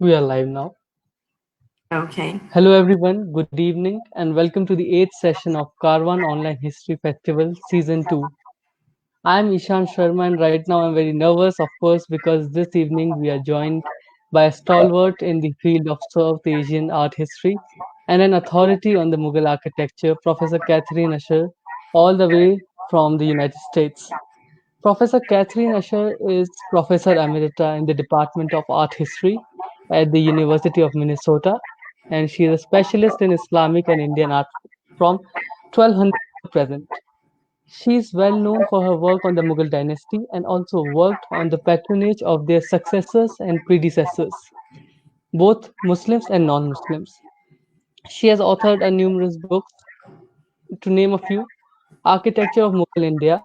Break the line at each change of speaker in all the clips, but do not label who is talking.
We are live now.
Okay.
Hello, everyone. Good evening, and welcome to the eighth session of Karwaan Online History Festival Season 2. I'm Ishan Sharma, and right now I'm very nervous, of course, because this evening we are joined by a stalwart in the field of South Asian art history and an authority on the Mughal architecture, Professor Catherine Usher, all the way from the United States. Professor Catherine Usher is Professor Emerita in the Department of Art History at the University of Minnesota, and she is a specialist in Islamic and Indian art from 1200 to present. She is well known for her work on the Mughal dynasty and also worked on the patronage of their successors and predecessors, both Muslims and non Muslims. She has authored a numerous books, to name a few: Architecture of Mughal India,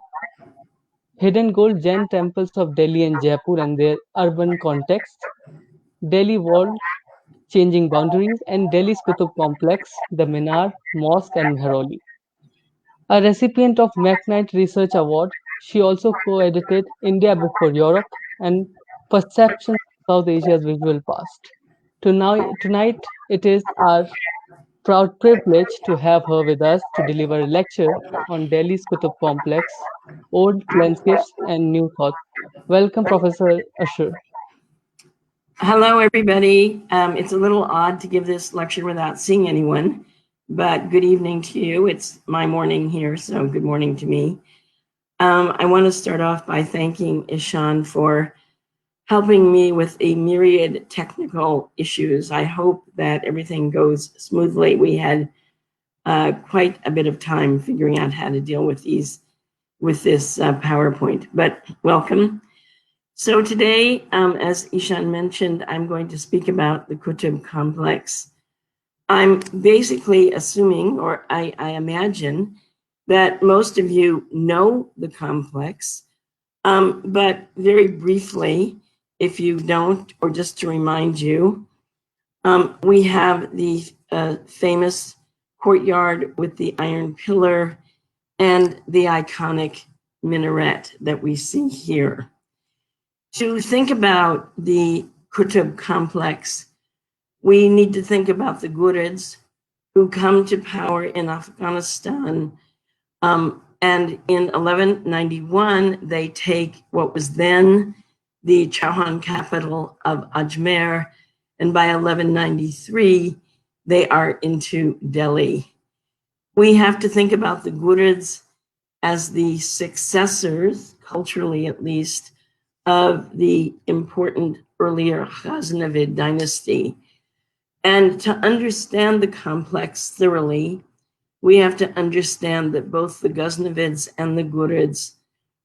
Hidden Gold Jain Temples of Delhi and Jaipur and Their Urban Context, Delhi Wall Changing Boundaries, and Delhi's Qutub Complex, the Minar, Mosque, and Mehrauli. A recipient of McKnight Research Award, she also co-edited India Before Europe and Perceptions of South Asia's Visual Past. Tonight, it is our proud privilege to have her with us to deliver a lecture on Delhi's Qutub Complex, Old Landscapes, and New Thoughts. Welcome, Professor Usher.
Hello, everybody. It's a little odd to give this lecture without seeing anyone, but good evening to you. It's my morning here, so good morning to me. I want to start off by thanking Ishan for helping me with a myriad technical issues. I hope that everything goes smoothly. We had quite a bit of time figuring out how to deal with this PowerPoint, but welcome. So today, as Ishan mentioned, I'm going to speak about the Qutb complex. I'm basically assuming, or I imagine, that most of you know the complex, but very briefly, if you don't, or just to remind you, we have the famous courtyard with the iron pillar and the iconic minaret that we see here. To think about the Qutb complex, we need to think about the Ghurids who come to power in Afghanistan. And in 1191, they take what was then the Chauhan capital of Ajmer. And by 1193, they are into Delhi. We have to think about the Ghurids as the successors, culturally at least, of the important earlier Ghaznavid dynasty. And to understand the complex thoroughly, we have to understand that both the Ghaznavids and the Ghurids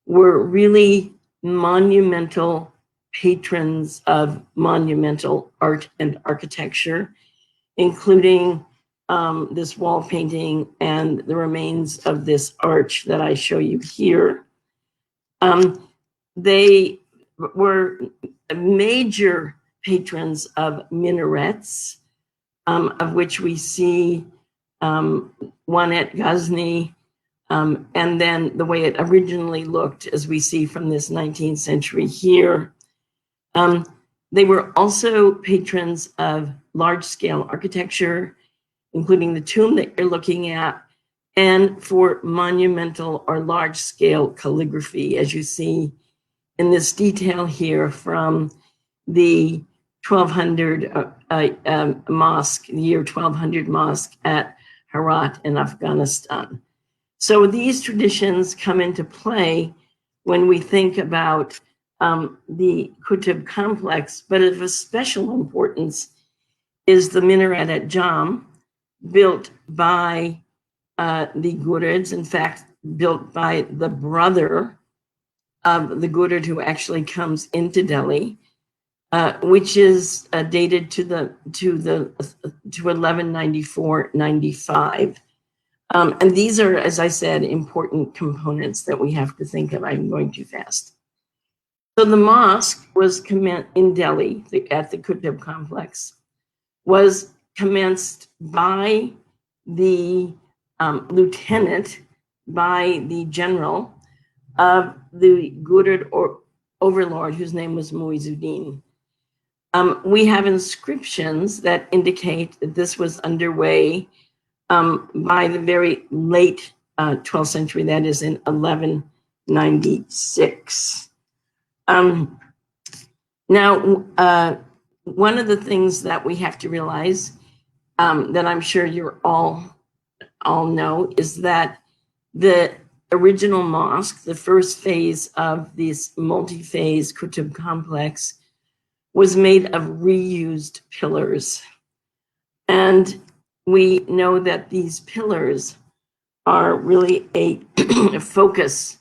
were really monumental patrons of monumental art and architecture, including this wall painting and the remains of this arch that I show you here. They were major patrons of minarets, of which we see one at Ghazni, and then the way it originally looked, as we see from this 19th century here. They were also patrons of large-scale architecture, including the tomb that you're looking at, and for monumental or large-scale calligraphy, as you see in this detail here from the 1200 mosque, the year 1200 mosque at Herat in Afghanistan. So these traditions come into play when we think about the Qutb complex, but of a special importance is the minaret at Jam, built by the Ghurids, in fact, built by the brother of the Ghurid who actually comes into Delhi, which is dated to 1194-95. And these are, as I said, important components that we have to think of. I'm going too fast. So the mosque was in Delhi at the Qutb complex, was commenced by the lieutenant, by the general of the Ghurid overlord, whose name was Muizuddin. We have inscriptions that indicate that this was underway by the very late 12th century, that is in 1196. Now, one of the things that we have to realize that I'm sure you all know is that the original mosque, the first phase of this multi-phase Qutb complex, was made of reused pillars. And we know that these pillars are really a focus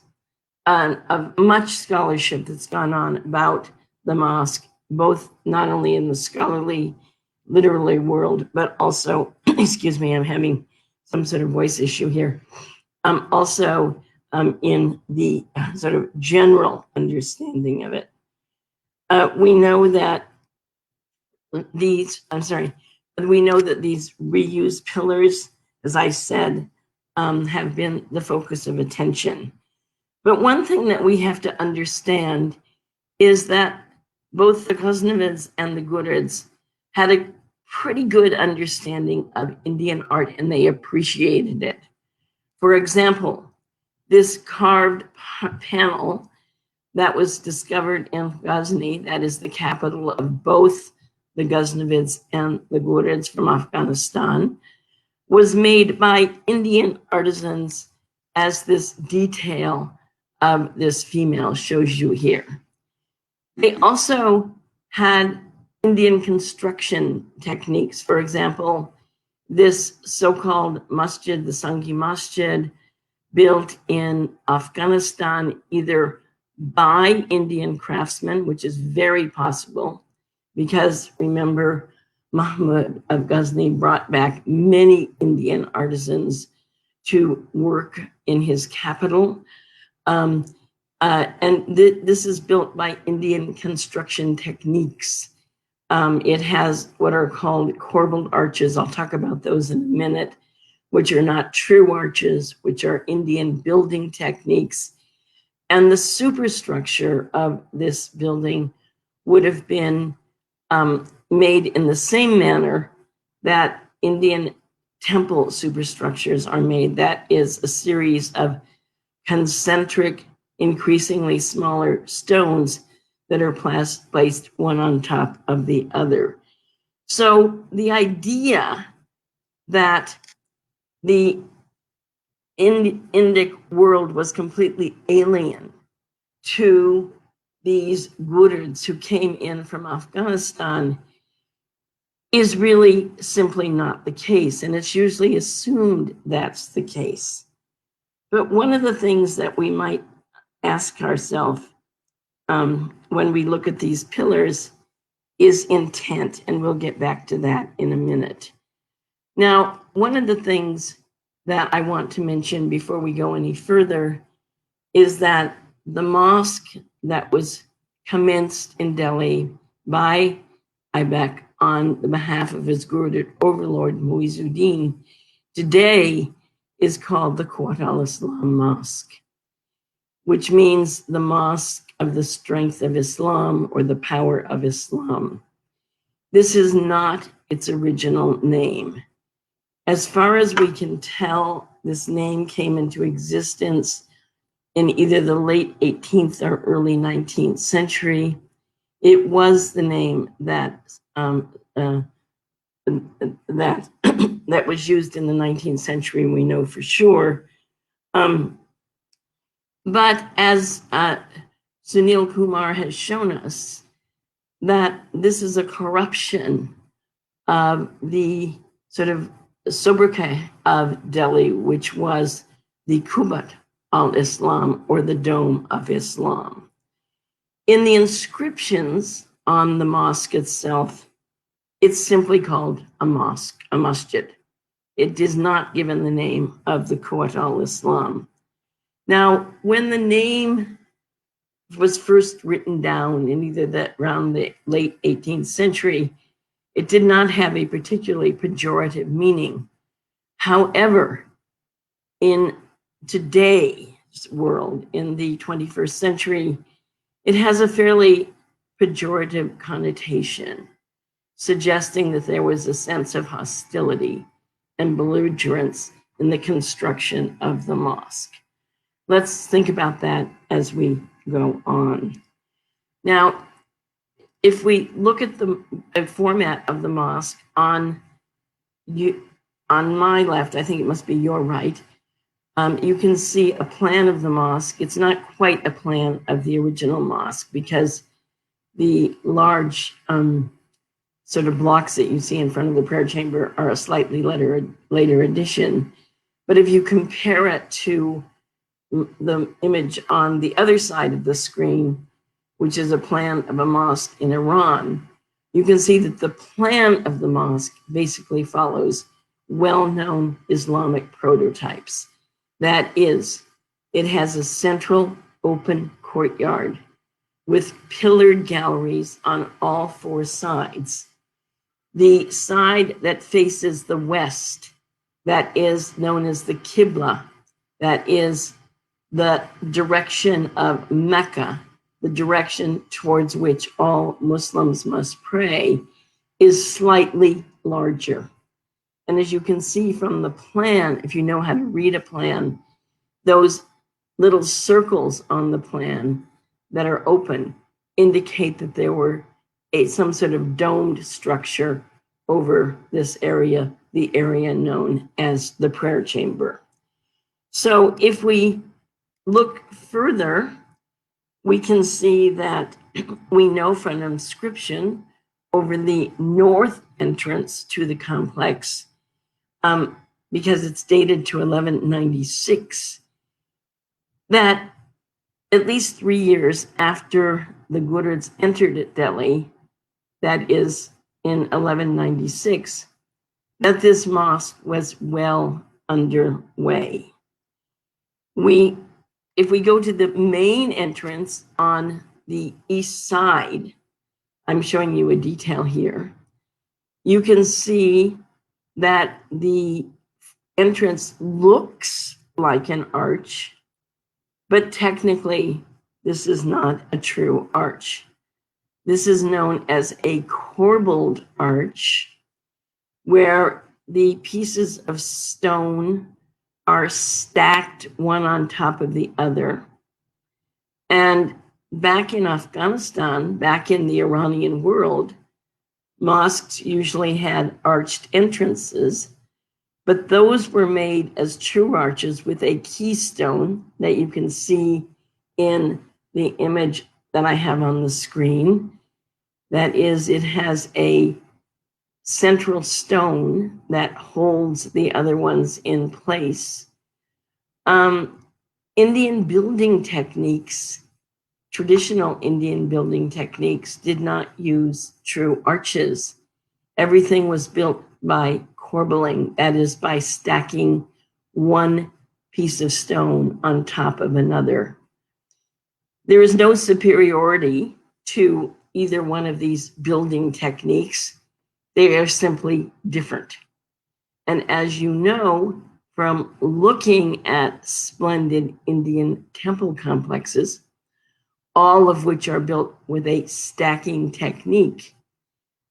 of much scholarship that's gone on about the mosque, both not only in the scholarly, literary world, but also, excuse me, I'm having some sort of voice issue here, also in the sort of general understanding of it. We know that these reused pillars, as I said, have been the focus of attention. But one thing that we have to understand is that both the Ghaznavids and the Ghurids had a pretty good understanding of Indian art, and they appreciated it. For example, this carved panel that was discovered in Ghazni, that is the capital of both the Ghaznavids and the Ghurids from Afghanistan, was made by Indian artisans, as this detail of this female shows you here. They also had Indian construction techniques. For example, this so-called masjid, the Sangha Masjid, built in Afghanistan either by Indian craftsmen, which is very possible, because remember, Mahmud of Ghazni brought back many Indian artisans to work in his capital. This is built by Indian construction techniques. It has what are called corbelled arches. I'll talk about those in a minute, which are not true arches, which are Indian building techniques. And the superstructure of this building would have been made in the same manner that Indian temple superstructures are made. That is a series of concentric, increasingly smaller stones that are placed one on top of the other. So the idea that the Indic world was completely alien to these Ghurids who came in from Afghanistan is really simply not the case, and it's usually assumed that's the case. But one of the things that we might ask ourselves when we look at these pillars is intent, and we'll get back to that in a minute. Now, one of the things that I want to mention before we go any further is that the mosque that was commenced in Delhi by Aibak on the behalf of his Ghurid overlord Muizuddin today is called the Quwwat al-Islam Mosque, which means the mosque of the strength of Islam or the power of Islam. This is not its original name. As far as we can tell, this name came into existence in either the late 18th or early 19th century. It was the name that that was used in the 19th century, we know for sure. But as Sunil Kumar has shown us, that this is a corruption of the sort of sobriquet of Delhi, which was the Quwwat al-Islam, or the Dome of Islam. In the inscriptions on the mosque itself, it's simply called a mosque, a masjid. It is not given the name of the Quwwat al-Islam. Now, when the name was first written down in either around the late 18th century, it did not have a particularly pejorative meaning. However, in today's world, in the 21st century, it has a fairly pejorative connotation, suggesting that there was a sense of hostility and belligerence in the construction of the mosque. Let's think about that as we go on. Now, if we look at the format of the mosque on my left, I think it must be your right, you can see a plan of the mosque. It's not quite a plan of the original mosque because the large sort of blocks that you see in front of the prayer chamber are a slightly later addition. But if you compare it to the image on the other side of the screen, which is a plan of a mosque in Iran, you can see that the plan of the mosque basically follows well-known Islamic prototypes. That is, it has a central open courtyard with pillared galleries on all four sides. The side that faces the west, that is known as the Qibla, that is the direction of Mecca, the direction towards which all Muslims must pray, is slightly larger. And as you can see from the plan, if you know how to read a plan, those little circles on the plan that are open indicate that there were some sort of domed structure over this area, the area known as the prayer chamber. So if we look further, we can see that we know from an inscription over the north entrance to the complex, because it's dated to 1196, that at least 3 years after the Ghurids entered at Delhi, that is in 1196, that this mosque was well underway. If we go to the main entrance on the east side, I'm showing you a detail here, you can see that the entrance looks like an arch, but technically this is not a true arch. This is known as a corbelled arch, where the pieces of stone are stacked one on top of the other. And back in Afghanistan, back in the Iranian world, mosques usually had arched entrances, but those were made as true arches with a keystone that you can see in the image that I have on the screen. That is, it has a central stone that holds the other ones in place. Indian building techniques, traditional Indian building techniques, did not use true arches. Everything was built by corbelling, that is, by stacking one piece of stone on top of another. There is no superiority to either one of these building techniques. They are simply different. And as you know, from looking at splendid Indian temple complexes, all of which are built with a stacking technique,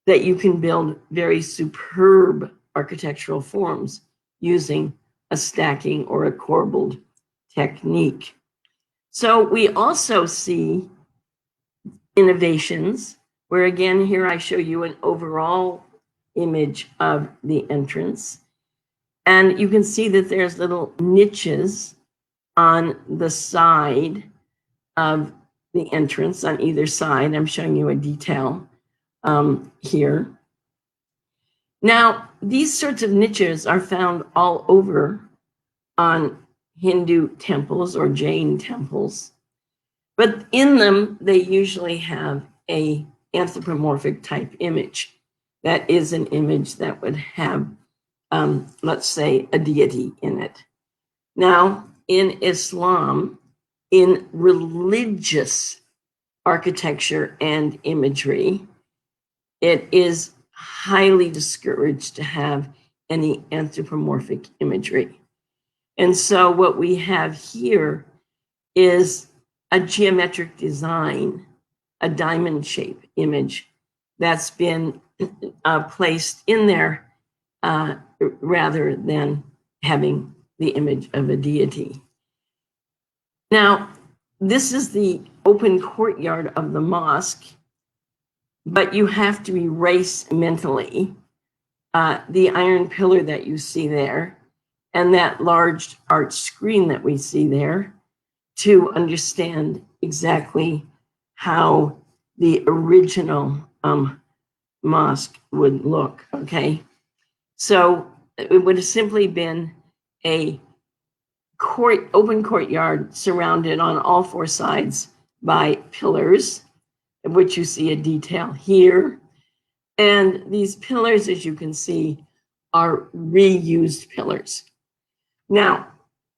that you can build very superb architectural forms using a stacking or a corbelled technique. So we also see innovations where, again, here I show you an overall image of the entrance. And you can see that there's little niches on the side of the entrance on either side. I'm showing you a detail here. Now, these sorts of niches are found all over on Hindu temples or Jain temples, but in them, they usually have a anthropomorphic type image. That is an image that would have, let's say, a deity in it. Now, in Islam, in religious architecture and imagery, it is highly discouraged to have any anthropomorphic imagery. And so what we have here is a geometric design a diamond shape image that's been placed in there rather than having the image of a deity. Now, this is the open courtyard of the mosque, but you have to erase mentally the iron pillar that you see there and that large arch screen that we see there to understand exactly how the original mosque would look, okay? So it would have simply been a open courtyard surrounded on all four sides by pillars, of which you see a detail here. And these pillars, as you can see, are reused pillars. Now,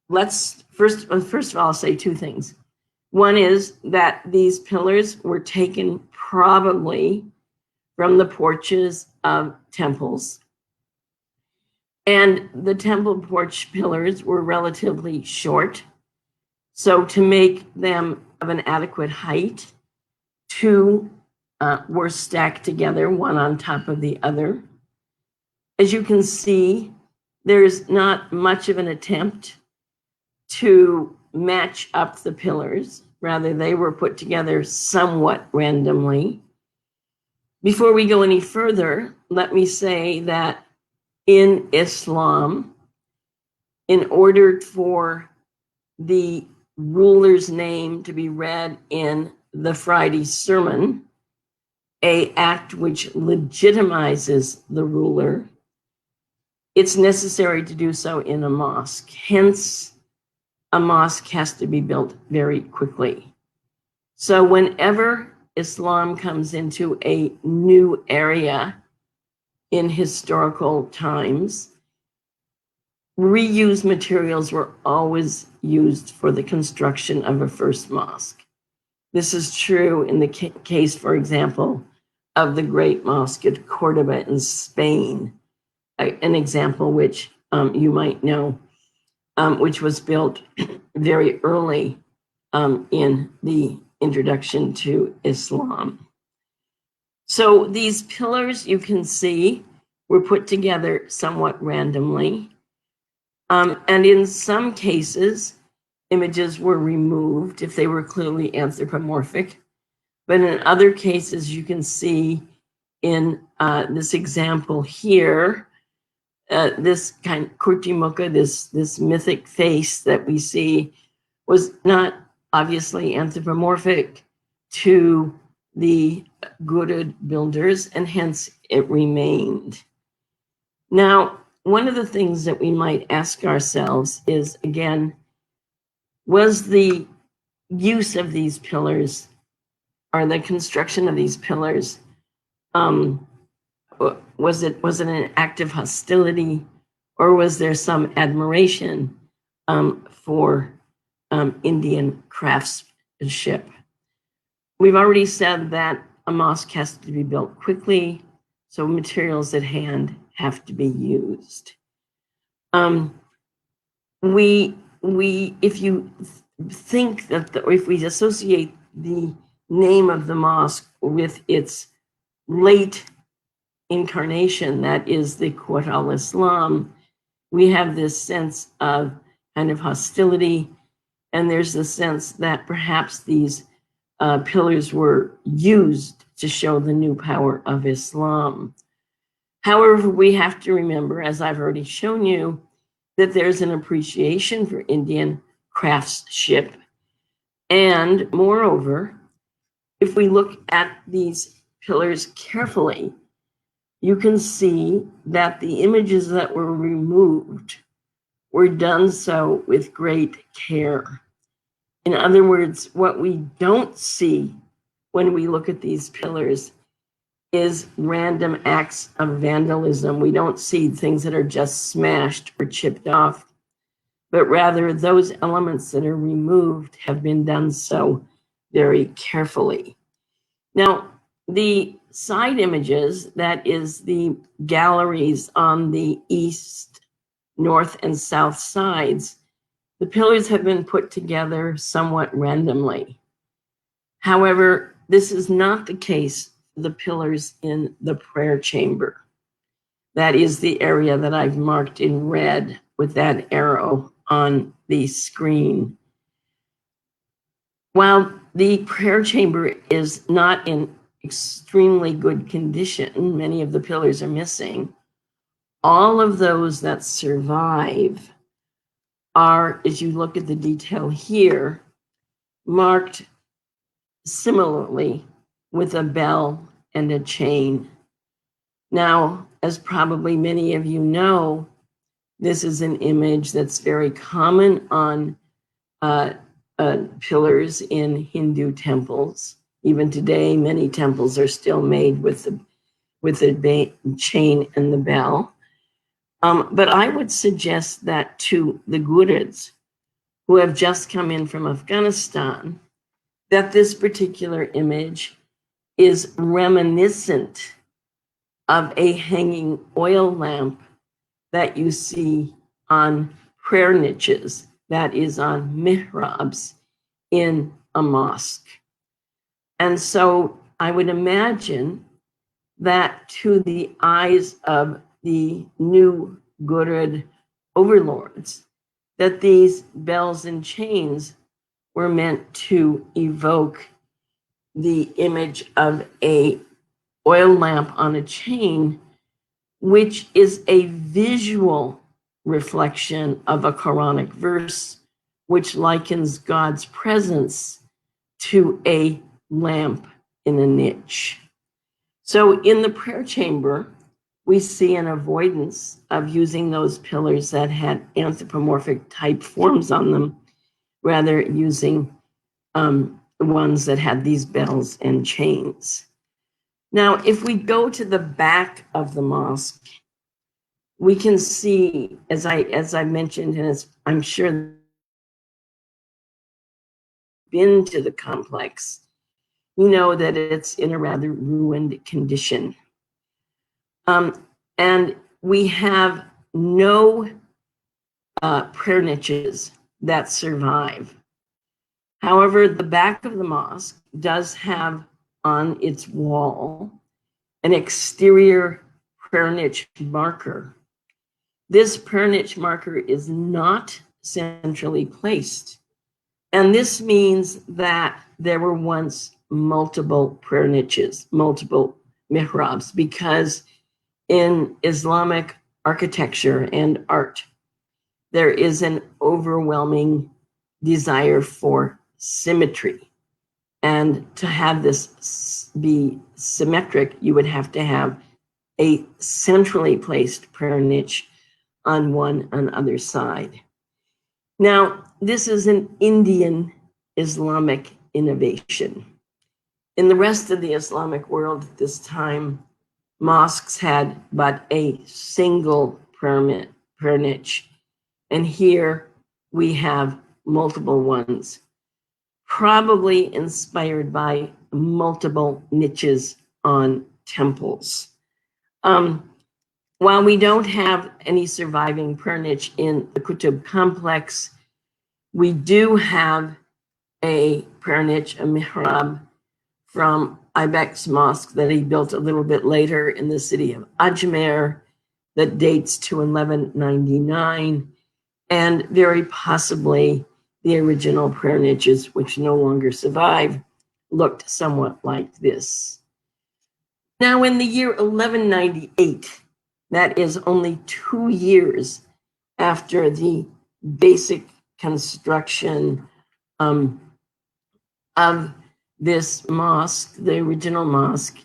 let's first of all say two things. One is that these pillars were taken probably from the porches of temples. And the temple porch pillars were relatively short. So to make them of an adequate height, two were stacked together, one on top of the other. As you can see, there's not much of an attempt to match up the pillars. Rather, they were put together somewhat randomly. Before we go any further, let me say that in Islam, in order for the ruler's name to be read in the Friday sermon, an act which legitimizes the ruler, it's necessary to do so in a mosque. Hence, a mosque has to be built very quickly. So whenever Islam comes into a new area in historical times, reused materials were always used for the construction of a first mosque. This is true in the case, for example, of the great mosque at Cordoba in Spain, an example which you might know, which was built very early in the introduction to Islam. So these pillars, you can see, were put together somewhat randomly. And in some cases, images were removed if they were clearly anthropomorphic. But in other cases, you can see in this example here, this kind of Kurtimuka, this mythic face that we see, was not obviously anthropomorphic to the Gurud builders, and hence it remained. Now, one of the things that we might ask ourselves is, again, was the use of these pillars or the construction of these pillars, was it an act of hostility, or was there some admiration for Indian craftsmanship? We've already said that a mosque has to be built quickly, so materials at hand have to be used. If you think that, if we associate the name of the mosque with its late incarnation, that is the Quwwat al-Islam, we have this sense of kind of hostility, and there's the sense that perhaps these pillars were used to show the new power of Islam. However, we have to remember, as I've already shown you, that there's an appreciation for Indian craftsmanship. And moreover, if we look at these pillars carefully, you can see that the images that were removed were done so with great care. In other words, what we don't see when we look at these pillars is random acts of vandalism. We don't see things that are just smashed or chipped off, but rather those elements that are removed have been done so very carefully. Now, the side images, that is the galleries on the east, north, and south sides, the pillars have been put together somewhat randomly. However, this is not the case for the pillars in the prayer chamber. That is the area that I've marked in red with that arrow on the screen. While the prayer chamber is not in extremely good condition, many of the pillars are missing, all of those that survive are, as you look at the detail here, marked similarly with a bell and a chain. Now, as probably many of you know, this is an image that's very common on pillars in Hindu temples. Even today, many temples are still made with the chain and the bell. But I would suggest that to the Gurids who have just come in from Afghanistan, that this particular image is reminiscent of a hanging oil lamp that you see on prayer niches, that is on mihrabs in a mosque. And so I would imagine that to the eyes of the new Gurid overlords, that these bells and chains were meant to evoke the image of a oil lamp on a chain, which is a visual reflection of a Quranic verse, which likens God's presence to a lamp in a niche. So in the prayer chamber, we see an avoidance of using those pillars that had anthropomorphic type forms on them, rather using ones that had these bells and chains. Now, if we go to the back of the mosque, we can see, as I mentioned, and as I'm sure been to the complex, you know that it's in a rather ruined condition. And we have no prayer niches that survive. However, the back of the mosque does have on its wall an exterior prayer niche marker. This prayer niche marker is not centrally placed. And this means that there were once multiple prayer niches, multiple mihrabs, because in Islamic architecture and art, there is an overwhelming desire for symmetry. And to have this be symmetric, you would have to have a centrally placed prayer niche on one and other side. Now, this is an Indian Islamic innovation. In the rest of the Islamic world at this time, mosques had but a single prayer niche. And here we have multiple ones, probably inspired by multiple niches on temples. While we don't have any surviving prayer niche in the Qutb complex, we do have a prayer niche, a mihrab, from Ibek's mosque that he built a little bit later in the city of Ajmer that dates to 1199, and very possibly the original prayer niches, which no longer survive, looked somewhat like this. Now, in the year 1198, that is only 2 years after the basic construction of this mosque, the original mosque,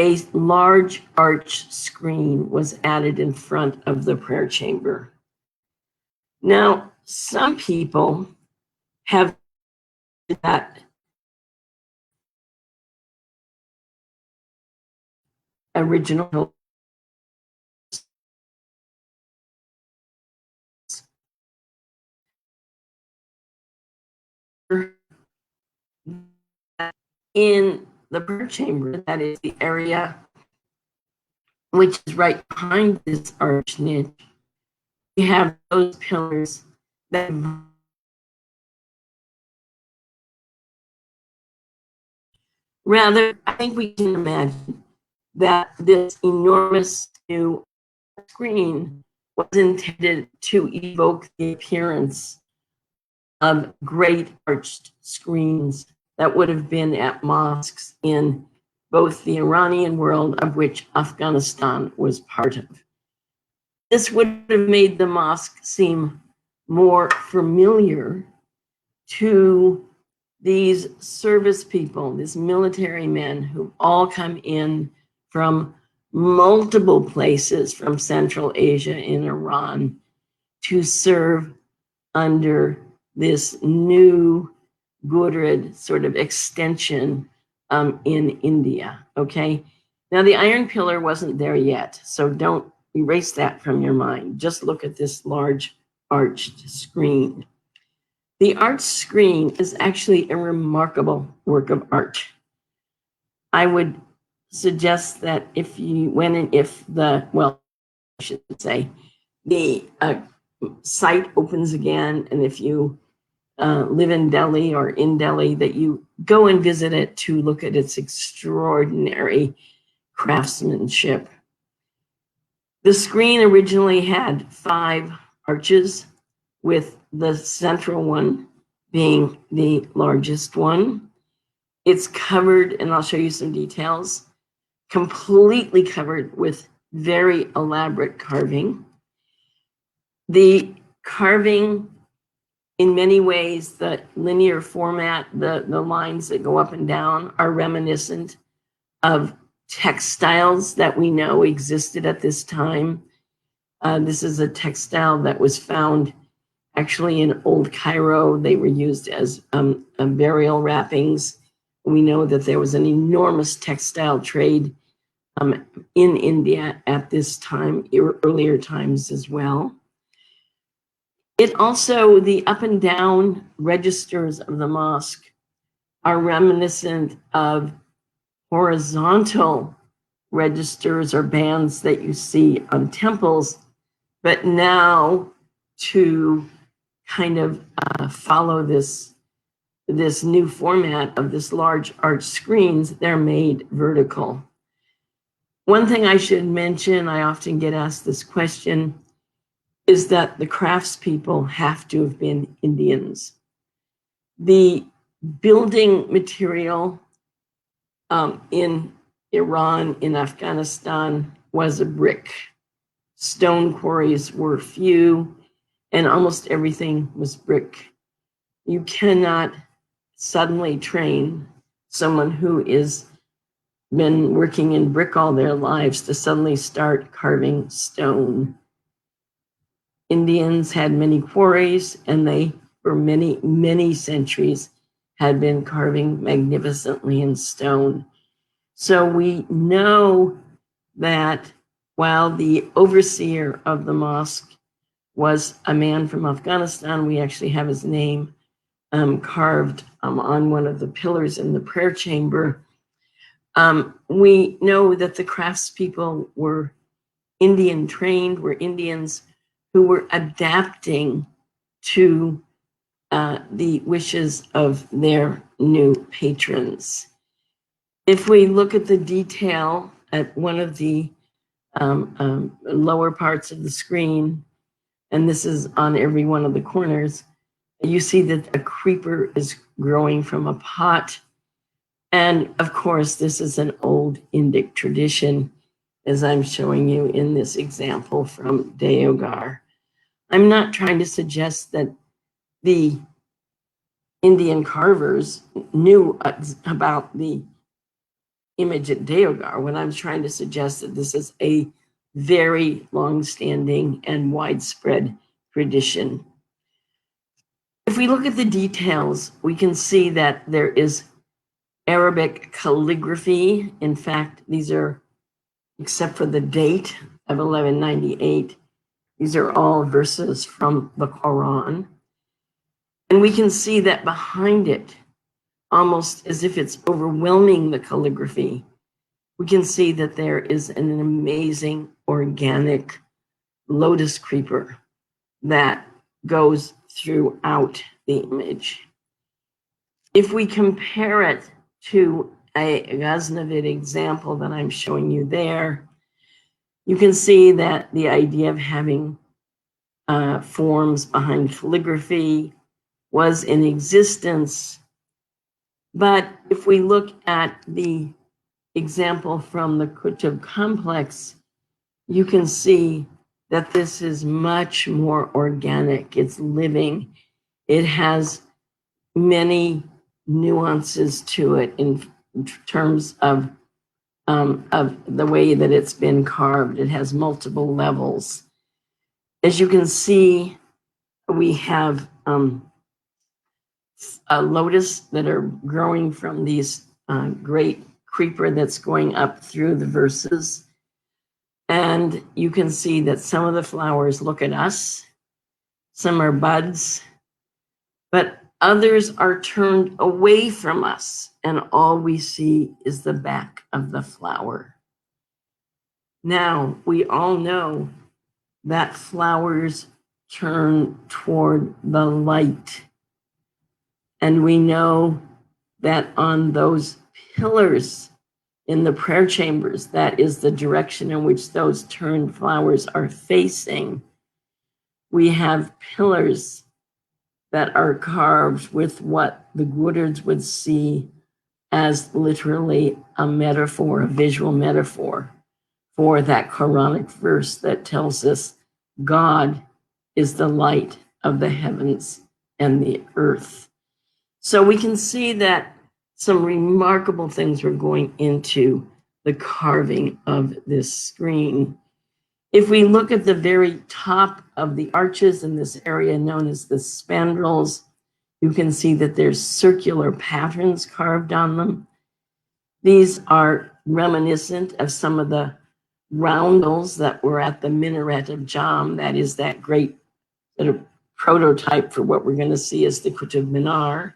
a large arch screen was added in front of the prayer chamber. Now, some people have that original in the prayer chamber, that is the area which is right behind this arch niche. We have those pillars that Rather, I think we can imagine that this enormous new screen was intended to evoke the appearance of great arched screens that would have been at mosques in both the Iranian world, of which Afghanistan was part of. This would have made the mosque seem more familiar to these service people, these military men who all come in from multiple places from Central Asia and Iran to serve under this new Gudrid sort of extension in India, okay? Now the Iron Pillar wasn't there yet, so don't erase that from your mind. Just look at this large arched screen. The arched screen is actually a remarkable work of art. I would suggest that if you, when and if the, well, I should say, the site opens again, and if you live in Delhi or in Delhi, that you go and visit it to look at its extraordinary craftsmanship. The screen originally had 5 arches, with the central one being the largest one. It's covered, and I'll show you some details, completely covered with very elaborate carving. The carving, in many ways, the linear format, the lines that go up and down, are reminiscent of textiles that we know existed at this time. This is a textile that was found actually in Old Cairo. They were used as burial wrappings. We know that there was an enormous textile trade in India at this time, earlier times as well. It also, the up and down registers of the mosque are reminiscent of horizontal registers or bands that you see on temples, but now to kind of follow this new format of this large arch screens, they're made vertical. One thing I should mention, I often get asked this question, is that the craftspeople have to have been Indians. The building material in Iran, in Afghanistan, was a brick. Stone quarries were few, and almost everything was brick. You cannot suddenly train someone who is been working in brick all their lives to suddenly start carving stone. Indians had many quarries, and they, for many, many centuries, had been carving magnificently in stone. So we know that while the overseer of the mosque was a man from Afghanistan, we actually have his name carved on one of the pillars in the prayer chamber. We know that the craftspeople were Indian trained, were Indians who were adapting to the wishes of their new patrons. If we look at the detail at one of the lower parts of the screen, and this is on every one of the corners, you see that a creeper is growing from a pot. And of course, this is an old Indic tradition, as I'm showing you in this example from Deogar. I'm not trying to suggest that the Indian carvers knew about the image at Deogar. What I'm trying to suggest that this is a very long-standing and widespread tradition. If we look at the details, we can see that there is Arabic calligraphy. In fact, these are, except for the date of 1198, these are all verses from the Quran. And we can see that behind it, almost as if it's overwhelming the calligraphy, we can see that there is an amazing organic lotus creeper that goes throughout the image. If we compare it to a Ghaznavid example that I'm showing you there, you can see that the idea of having forms behind calligraphy was in existence. But if we look at the example from the Qutb complex, you can see that this is much more organic. It's living. It has many nuances to it in terms of the way that it's been carved. It has multiple levels. As you can see, we have a lotus that are growing from these great creeper that's going up through the verses. And you can see that some of the flowers look at us, some are buds, but others are turned away from us, and all we see is the back of the flower. Now, we all know that flowers turn toward the light. And we know that on those pillars in the prayer chambers, that is the direction in which those turned flowers are facing. We have pillars that are carved with what the Gurds would see as literally a metaphor, a visual metaphor for that Quranic verse that tells us God is the light of the heavens and the earth. So we can see that some remarkable things were going into the carving of this screen. If we look at the very top of the arches in this area known as the spandrels, you can see that there's circular patterns carved on them. These are reminiscent of some of the roundels that were at the minaret of Jam, that is that great sort of prototype for what we're going to see as the Kutub Minar.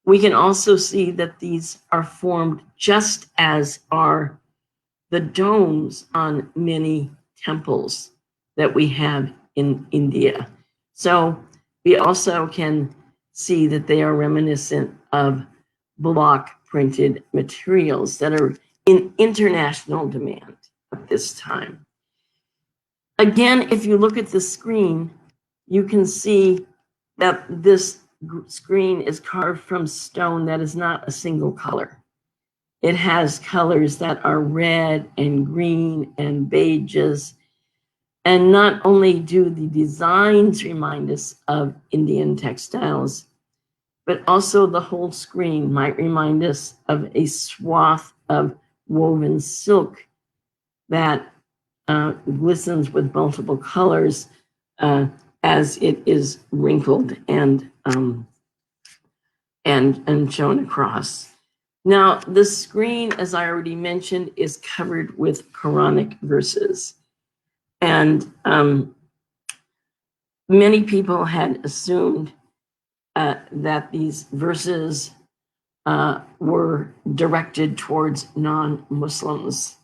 We can also see that these are formed just as are the domes on many temples that we have in India. So we also can see that they are reminiscent of block printed materials that are in international demand at this time. Again, if you look at the screen, you can see that this screen is carved from stone that is not a single color. It has colors that are red and green and beiges. And not only do the designs remind us of Indian textiles, but also the whole screen might remind us of a swath of woven silk that glistens with multiple colors as it is wrinkled and shown across. Now, the screen, as I already mentioned, is covered with Quranic verses. And many people had assumed that these verses were directed towards non-Muslims.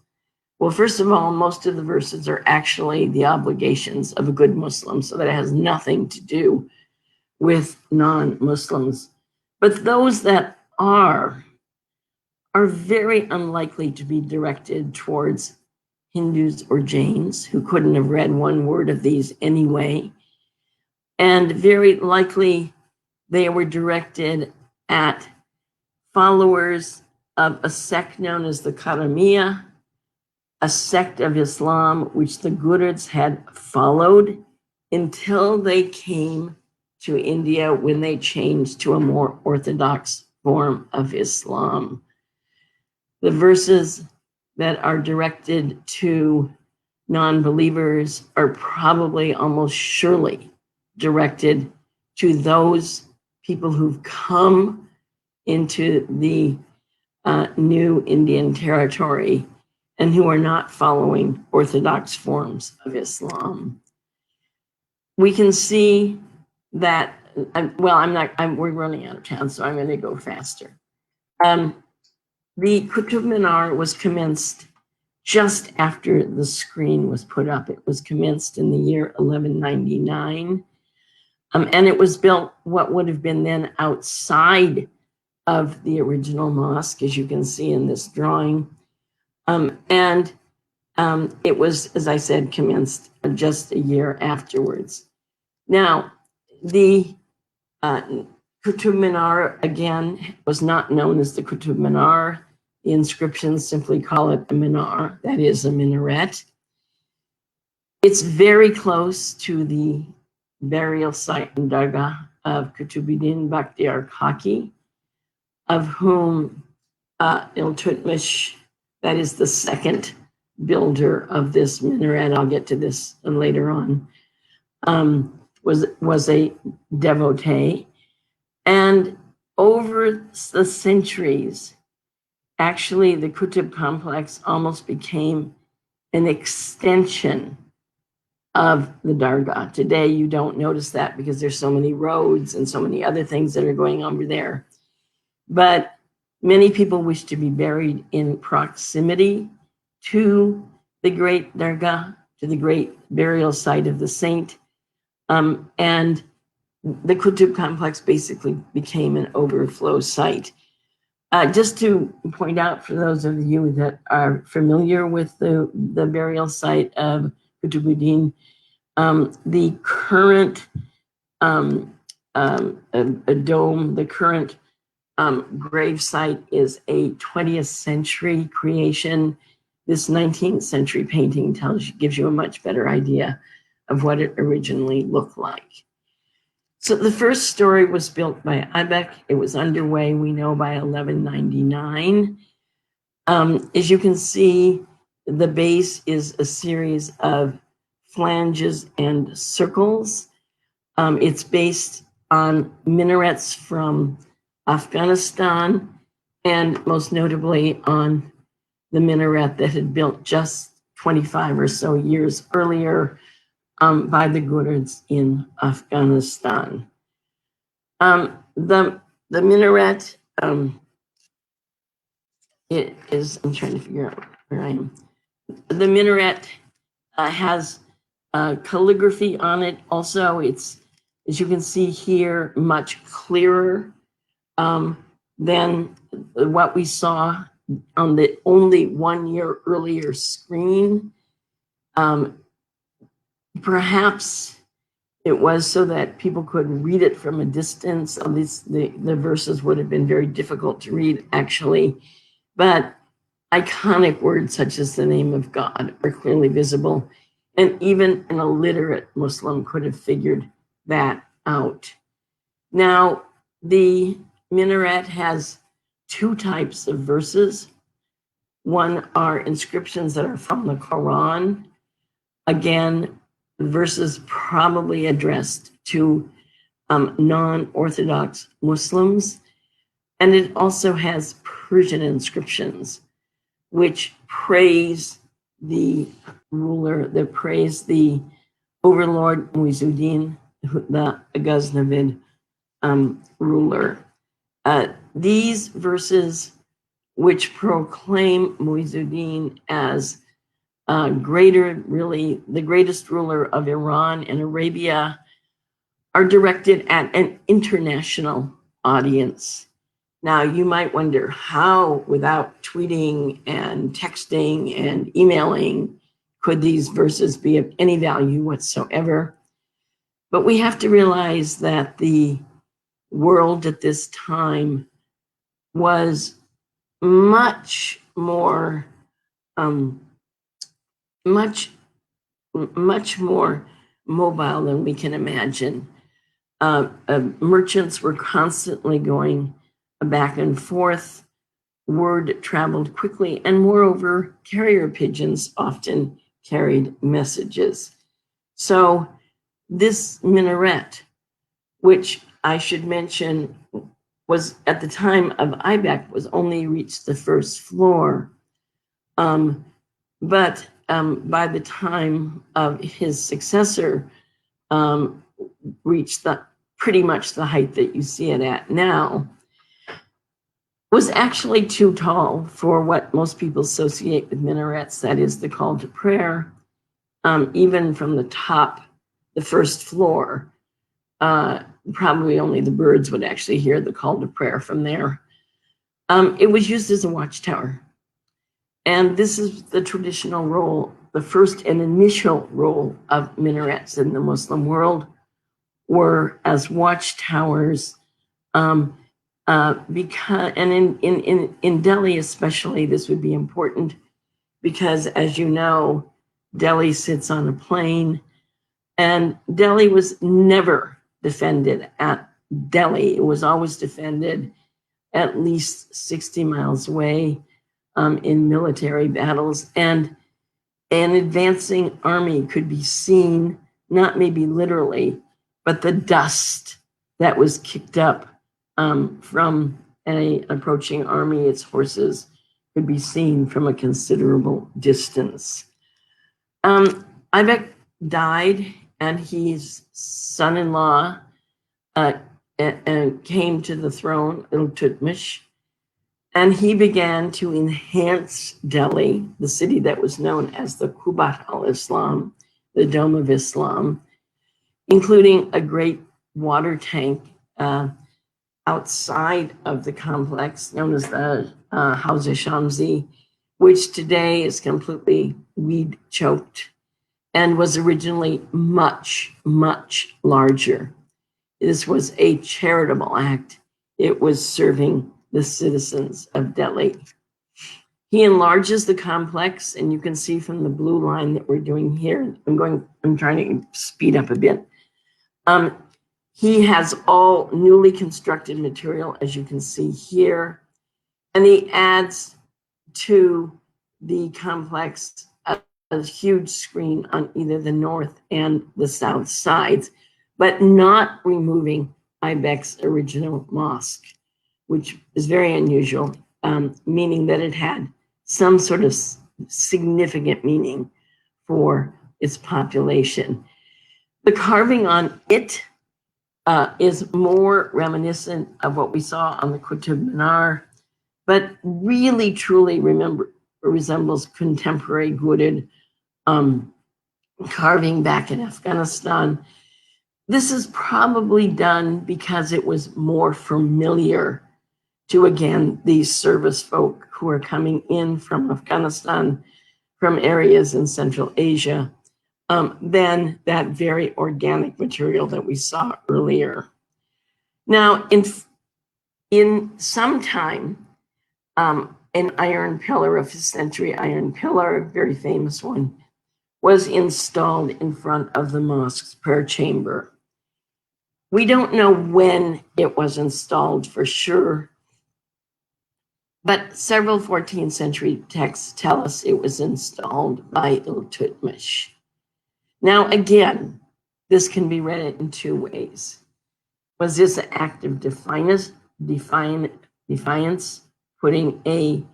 Well, first of all, most of the verses are actually the obligations of a good Muslim, so that it has nothing to do with non-Muslims. But those that are very unlikely to be directed towards Hindus or Jains, who couldn't have read one word of these anyway. And very likely they were directed at followers of a sect known as the Karamiya, a sect of Islam which the Gurids had followed until they came to India when they changed to a more orthodox form of Islam. The verses that are directed to non-believers are probably almost surely directed to those people who've come into the new Indian territory and who are not following orthodox forms of Islam. We can see that, we're running out of time, so I'm going to go faster. The Qutub Minar was commenced just after the screen was put up. It was commenced in the year 1199. And it was built what would have been then outside of the original mosque, as you can see in this drawing. It was, as I said, commenced just a year afterwards. Now, the Qutub Minar, again, was not known as the Qutub Minar. The inscriptions simply call it a minar, that is a minaret. It's very close to the burial site and dargah of Kutubuddin Bakhtiar Kaki, of whom Iltutmish, that is the second builder of this minaret, I'll get to this later on, was a devotee. And over the centuries, actually the Qutb complex almost became an extension of the dargah. Today, you don't notice that because there's so many roads and so many other things that are going on over there. But many people wish to be buried in proximity to the great dargah, to the great burial site of the saint. And the Qutb complex basically became an overflow site. Just to point out for those of you that are familiar with the burial site of Kutubuddin, the current a dome, the current grave site is a 20th century creation. This 19th century painting gives you a much better idea of what it originally looked like. So the first story was built by Aibak. It was underway, we know, by 1199. As you can see, the base is a series of flanges and circles. It's based on minarets from Afghanistan, and most notably on the minaret that had built just 25 or so years earlier by the Ghurids in Afghanistan. The minaret, it is, I'm trying to figure out where I am. The minaret has calligraphy on it. Also, it's, as you can see here, much clearer than what we saw on the only 1 year earlier screen. Perhaps it was so that people could read it from a distance. At least the verses would have been very difficult to read, actually. But iconic words such as the name of God are clearly visible. And even an illiterate Muslim could have figured that out. Now, the minaret has two types of verses. One are inscriptions that are from the Quran. Again, verses probably addressed to non-Orthodox Muslims. And it also has Persian inscriptions, which praise the ruler, that praise the overlord Muizzuddin, the Ghaznavid ruler. These verses, which proclaim Muizzuddin as really the greatest ruler of Iran and Arabia, are directed at an international audience. Now, you might wonder how, without tweeting and texting and emailing, could these verses be of any value whatsoever? But we have to realize that the world at this time was much more much more mobile than we can imagine. Merchants were constantly going back and forth. Word traveled quickly, and moreover, carrier pigeons often carried messages. So this minaret, which I should mention was at the time of Aibak, was only reached the first floor. But by the time of his successor, reached pretty much the height that you see it at now, was actually too tall for what most people associate with minarets, that is the call to prayer. Even from the top, the first floor, probably only the birds would actually hear the call to prayer from there. It was used as a watchtower. And this is the traditional role, the first and initial role of minarets in the Muslim world, were as watchtowers. Because, and in Delhi especially, this would be important because, as you know, Delhi sits on a plain, and Delhi was never defended at Delhi. It was always defended at least 60 miles away in military battles. And an advancing army could be seen, not maybe literally, but the dust that was kicked up from an approaching army, its horses, could be seen from a considerable distance. Aibak died, and his son-in-law came to the throne, Iltutmish, and he began to enhance Delhi, the city that was known as the Qubat al-Islam, the Dome of Islam, including a great water tank outside of the complex known as the Hawza Shamsi, which today is completely weed choked and was originally much, much larger. This was a charitable act. It was serving the citizens of Delhi. He enlarges the complex, and you can see from the blue line that we're doing here, I'm trying to speed up a bit. He has all newly constructed material, as you can see here, and he adds to the complex a huge screen on either the north and the south sides, but not removing Aibak's original mosque, which is very unusual, meaning that it had some sort of significant meaning for its population. The carving on it is more reminiscent of what we saw on the Qutub Minar, but really truly resembles contemporary Ghurid carving back in Afghanistan. This is probably done because it was more familiar to, again, these service folk who are coming in from Afghanistan, from areas in Central Asia, than that very organic material that we saw earlier. Now, in some time, an iron pillar, a 5th century iron pillar, a very famous one, was installed in front of the mosque's prayer chamber. We don't know when it was installed for sure, but several 14th century texts tell us it was installed by Iltutmish. Now, again, this can be read in two ways. Was this an act of defiance, putting an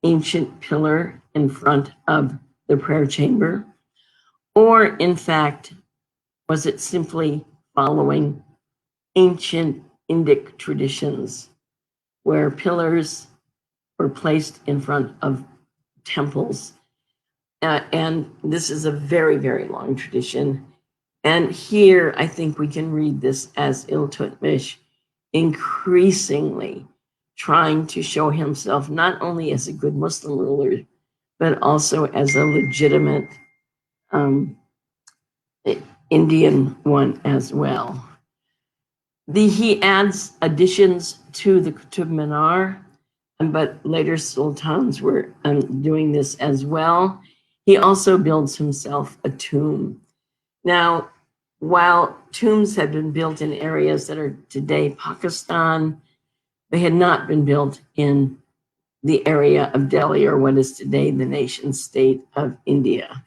ancient pillar in front of the prayer chamber? Or, in fact, was it simply following ancient Indic traditions where pillars were placed in front of temples? And this is a very, very long tradition. And here, I think we can read this as Iltutmish increasingly trying to show himself not only as a good Muslim ruler, but also as a legitimate Indian one as well. He adds additions to the Qutub Minar, but later sultans were doing this as well. He also builds himself a tomb. Now, while tombs had been built in areas that are today Pakistan, they had not been built in the area of Delhi, or what is today the nation state of India.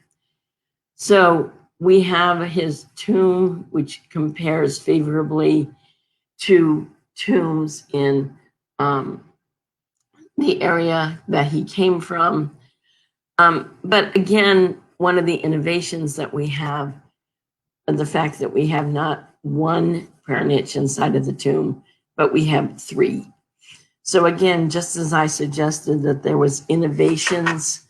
So we have his tomb, which compares favorably to tombs in the area that he came from. But again, one of the innovations that we have, the fact that we have not one prayer niche inside of the tomb, but we have 3. So again, just as I suggested that there was innovations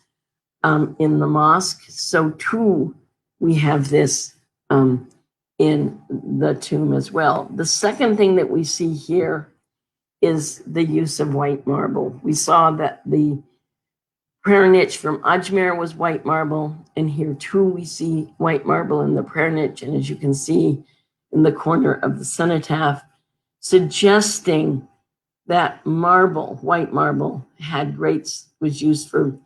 in the mosque, so too we have this in the tomb as well. The second thing that we see here is the use of white marble. We saw that the prayer niche from Ajmer was white marble, and here too we see white marble in the prayer niche, and as you can see in the corner of the cenotaph, suggesting that marble, white marble, was used for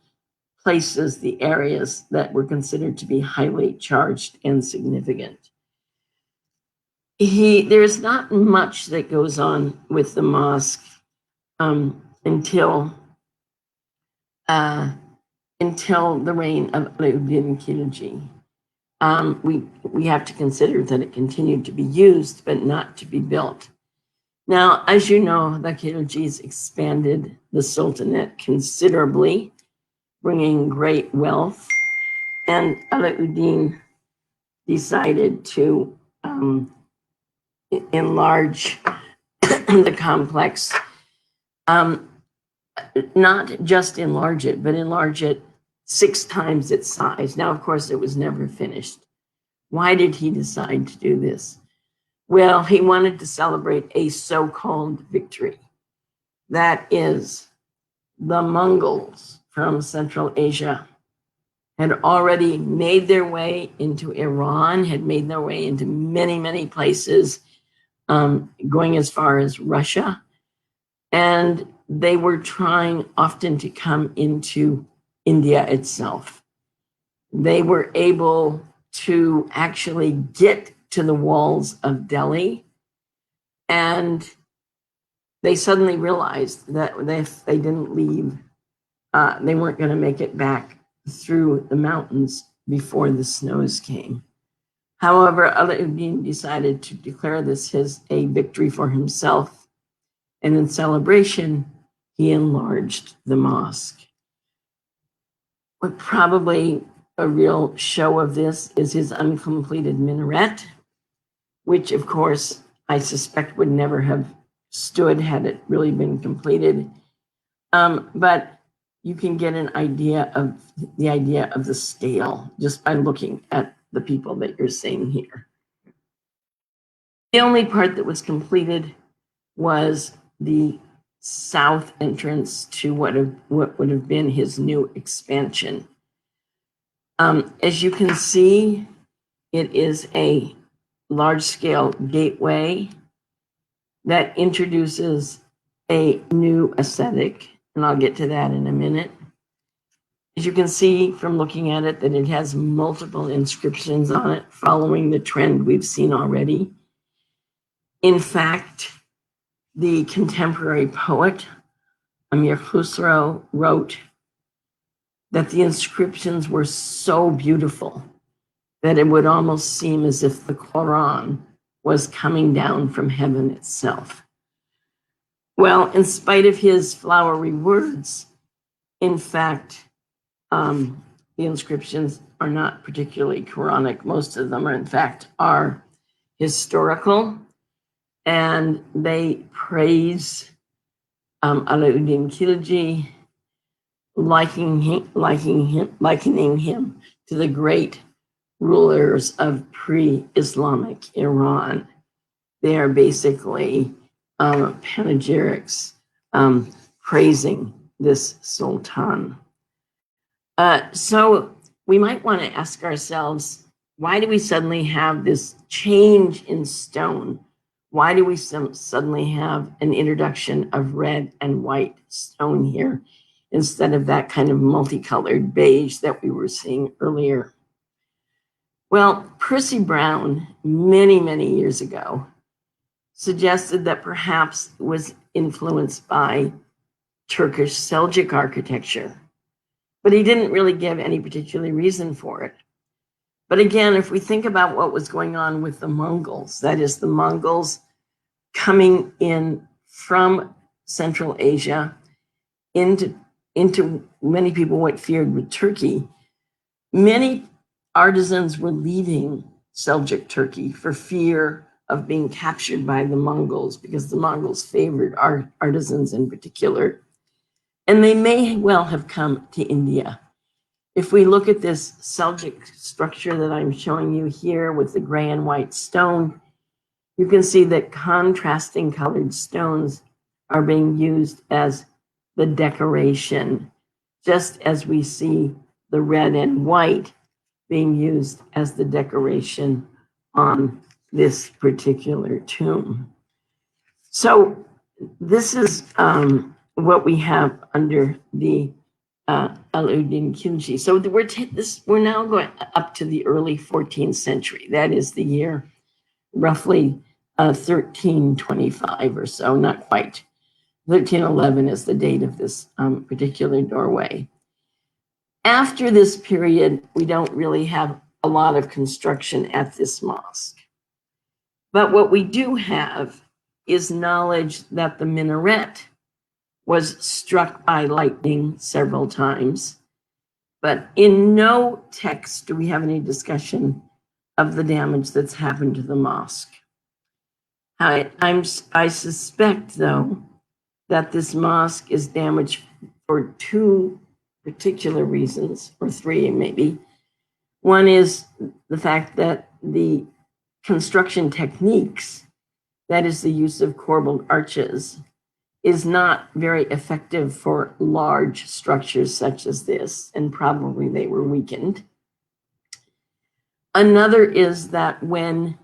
places, the areas that were considered to be highly charged and significant. There's not much that goes on with the mosque until the reign of Alauddin Khilji. We have to consider that it continued to be used, but not to be built. Now, as you know, the Khiljis expanded the Sultanate considerably, bringing great wealth, and Alauddin decided to enlarge the complex, not just enlarge it, but enlarge it 6 times its size. Now, of course, it was never finished. Why did he decide to do this? Well, he wanted to celebrate a so-called victory. That is, the Mongols from Central Asia had already made their way into Iran, had made their way into many, many places, going as far as Russia. And they were trying often to come into India itself. They were able to actually get to the walls of Delhi, and they suddenly realized that if they didn't leave, they weren't going to make it back through the mountains before the snows came. However, Alauddin decided to declare this as a victory for himself, and in celebration, he enlarged the mosque. What probably a real show of this is his uncompleted minaret, which of course I suspect would never have stood had it really been completed. But you can get an idea of the scale just by looking at the people that you're seeing here. The only part that was completed was the south entrance to what would have been his new expansion. As you can see, it is a large-scale gateway that introduces a new aesthetic, and I'll get to that in a minute. As you can see from looking at it, that it has multiple inscriptions on it, following the trend we've seen already. In fact, the contemporary poet, Amir Khusro, wrote that the inscriptions were so beautiful that it would almost seem as if the Quran was coming down from heaven itself. Well, in spite of his flowery words, in fact, the inscriptions are not particularly Quranic. Most of them are, in fact, are historical, and they praise Alauddin Khilji, likening him to the great rulers of pre-Islamic Iran. They are basically panegyrics praising this sultan. So we might want to ask ourselves, why do we suddenly have this change in stone? Why do we suddenly have an introduction of red and white stone here instead of that kind of multicolored beige that we were seeing earlier? Well, Percy Brown, many, many years ago, suggested that perhaps it was influenced by Turkish Seljuk architecture, but he didn't really give any particular reason for it. But again, if we think about what was going on with the Mongols, that is, the Mongols coming in from Central Asia into many people what feared with Turkey, many artisans were leaving Seljuk Turkey for fear of being captured by the Mongols, because the Mongols favored artisans in particular. And they may well have come to India. If we look at this Seljuk structure that I'm showing you here with the gray and white stone, you can see that contrasting colored stones are being used as the decoration, just as we see the red and white being used as the decoration on this particular tomb. So this is what we have under the Alauddin Khilji. So we're now going up to the early 14th century. That is the year roughly 1325 or so, not quite. 1311 is the date of this particular doorway. After this period, we don't really have a lot of construction at this mosque. But what we do have is knowledge that the minaret was struck by lightning several times. But in no text do we have any discussion of the damage that's happened to the mosque. I suspect, though, that this mosque is damaged for two particular reasons, or three maybe. One is the fact that the construction techniques, that is the use of corbelled arches, is not very effective for large structures such as this, and probably they were weakened. Another is that when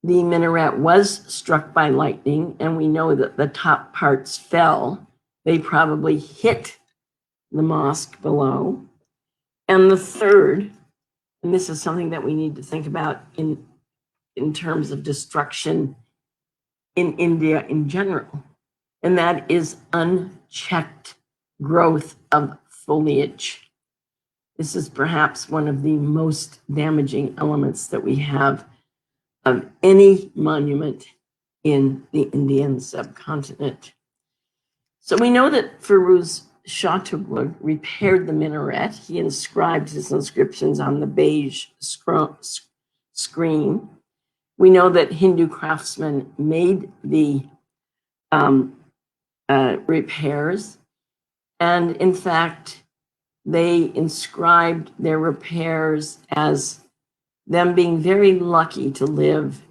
the minaret was struck by lightning, and we know that the top parts fell, they probably hit the mosque below. And the third, and this is something that we need to think about in terms of destruction in India in general, and that is unchecked growth of foliage. This is perhaps one of the most damaging elements that we have of any monument in the Indian subcontinent. So we know that Firuz Shah Tughlaq repaired the minaret. He inscribed his inscriptions on the beige screen. We know that Hindu craftsmen made the repairs. And in fact, they inscribed their repairs as them being very lucky to live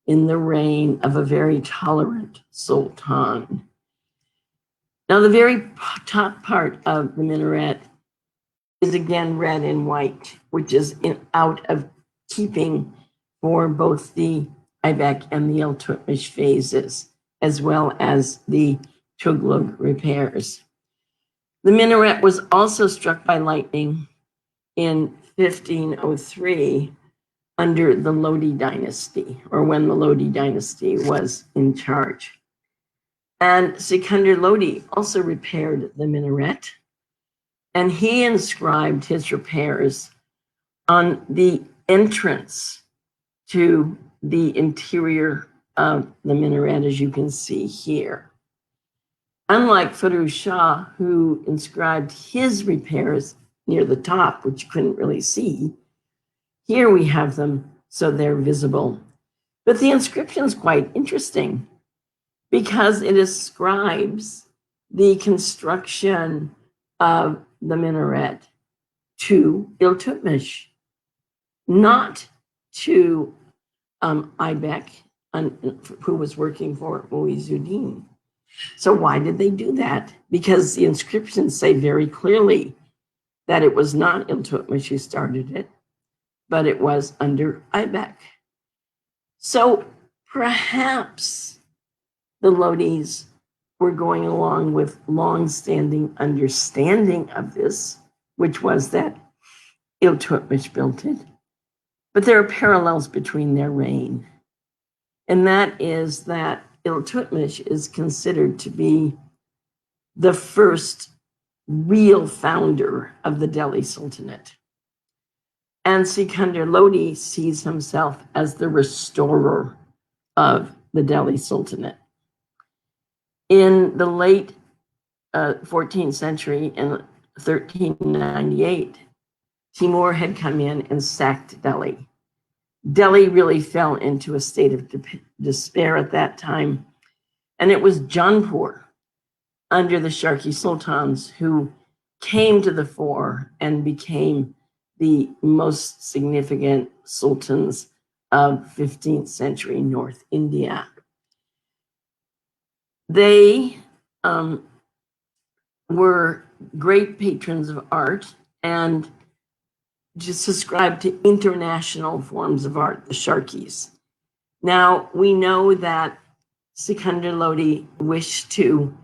in the reign of a very tolerant sultan. Now, the very top part of the minaret is again red and white, which is out of keeping for both the Aibak and the Iltutmish phases, as well as the Tughlaq repairs. The minaret was also struck by lightning in 1503 under the Lodi dynasty, or when the Lodi dynasty was in charge. And Sikandar Lodi also repaired the minaret, and he inscribed his repairs on the entrance to the interior of the minaret, as you can see here. Unlike Firuz Shah, who inscribed his repairs near the top, which you couldn't really see, here we have them so they're visible. But the inscription is quite interesting because it ascribes the construction of the minaret to Iltutmish, not to Aibak, who was working for Muizuddin. So why did they do that? Because the inscriptions say very clearly that it was not Iltutmish who started it, but it was under Aibak. So perhaps the Lodis were going along with long-standing understanding of this, which was that Iltutmish built it. But there are parallels between their reign. And that is that Iltutmish is considered to be the first real founder of the Delhi Sultanate. And Sikandar Lodi sees himself as the restorer of the Delhi Sultanate. In the late 14th century, in 1398, Timur had come in and sacked Delhi. Delhi really fell into a state of despair at that time. And it was Jaipur, under the Sharqi sultans, who came to the fore and became the most significant sultans of 15th century North India. They were great patrons of art and just subscribed to international forms of art, the Sharkis. Now, we know that Sikandar Lodi wished to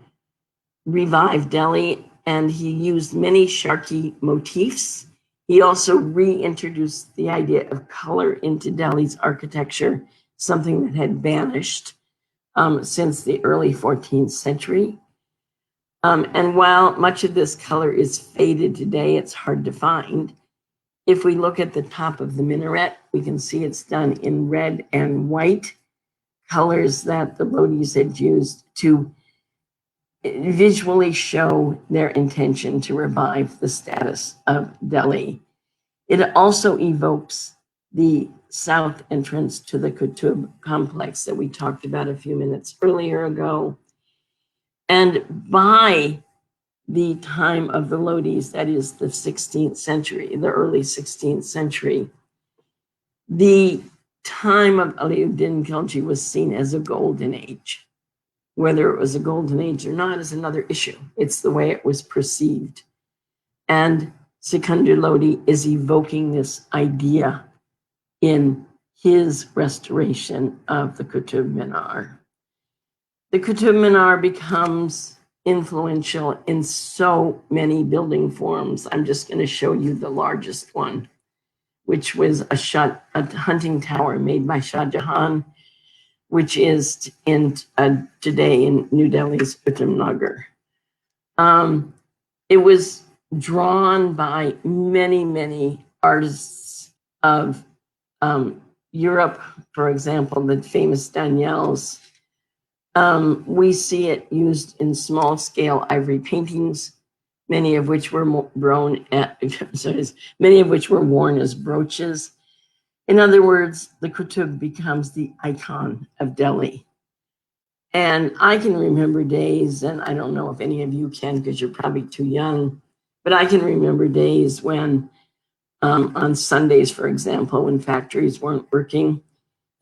revive Delhi, and he used many Sharki motifs. He also reintroduced the idea of color into Delhi's architecture, something that had vanished since the early 14th century. And while much of this color is faded today, it's hard to find. If we look at the top of the minaret, we can see it's done in red and white, colors that the Lodis had used to visually show their intention to revive the status of Delhi. It also evokes the south entrance to the Qutb complex that we talked about a few minutes earlier ago. And by the time of the Lodis, that is the 16th century, the early 16th century, the time of Aliuddin Khilji was seen as a golden age. Whether it was a golden age or not is another issue. It's the way it was perceived. And Sikandar Lodi is evoking this idea in his restoration of the Qutub Minar. The Qutub Minar becomes influential in so many building forms. I'm just going to show you the largest one, which was a hunting tower made by Shah Jahan, which is today in New Delhi's Uttam Nagar. It was drawn by many, many artists of Europe, for example, the famous Daniels. We see it used in small scale ivory paintings, many of which were worn as brooches. In other words, the Qutb becomes the icon of Delhi. And I can remember days, and I don't know if any of you can because you're probably too young, but I can remember days when on Sundays, for example, when factories weren't working,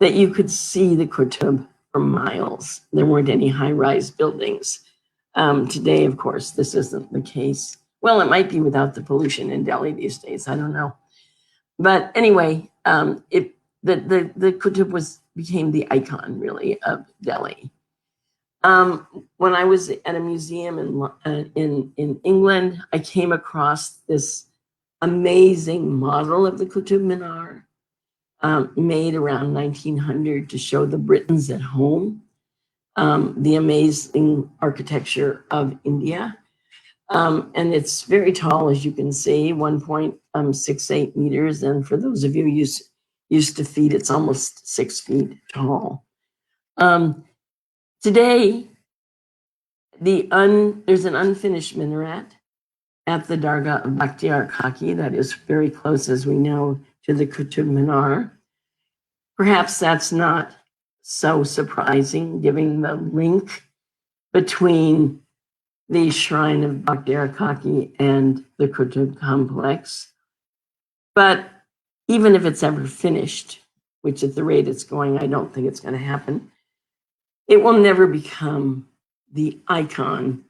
that you could see the Qutb for miles. There weren't any high-rise buildings. Today, of course, this isn't the case. Well, it might be without the pollution in Delhi these days. I don't know. But anyway, the Qutb became the icon, really, of Delhi. When I was at a museum in England, I came across this amazing model of the Qutub Minar, made around 1900 to show the Britons at home the amazing architecture of India. And it's very tall, as you can see, 1.68 meters. And for those of you used to feet, it's almost 6 feet tall. Today, there's an unfinished minaret at the Dargah of Bakhtiar Kaki that is very close, as we know, to the Qutub Minar. Perhaps that's not so surprising, given the link between the shrine of Bakhtiar Kaki and the Qutb complex. But even if it's ever finished, which at the rate it's going, I don't think it's going to happen, it will never become the icon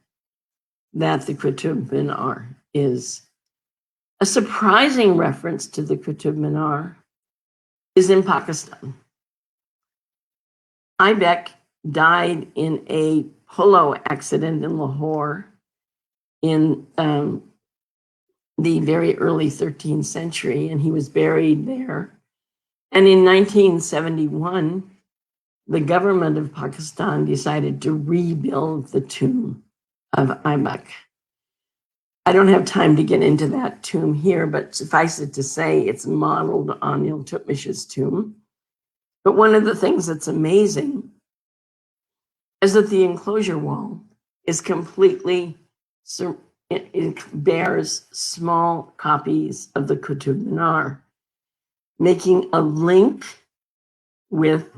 that the Qutub Minar is. A surprising reference to the Qutub Minar is in Pakistan. Aibak died in a polo accident in Lahore in the very early 13th century, and he was buried there. And in 1971, the government of Pakistan decided to rebuild the tomb of Aibak. I don't have time to get into that tomb here, but suffice it to say, it's modeled on Iltutmish's tomb. But one of the things that's amazing is that the enclosure wall is completely, it bears small copies of the Qutub Minar, making a link with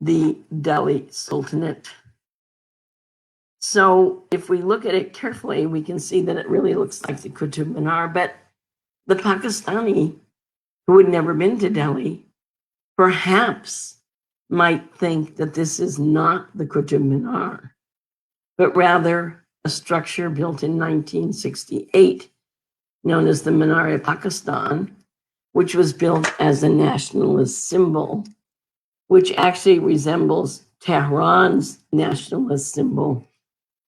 the Delhi Sultanate. So if we look at it carefully, we can see that it really looks like the Qutub Minar, but the Pakistani who had never been to Delhi perhaps might think that this is not the Qutub Minar, but rather a structure built in 1968, known as the Minar-E-Pakistan, which was built as a nationalist symbol, which actually resembles Tehran's nationalist symbol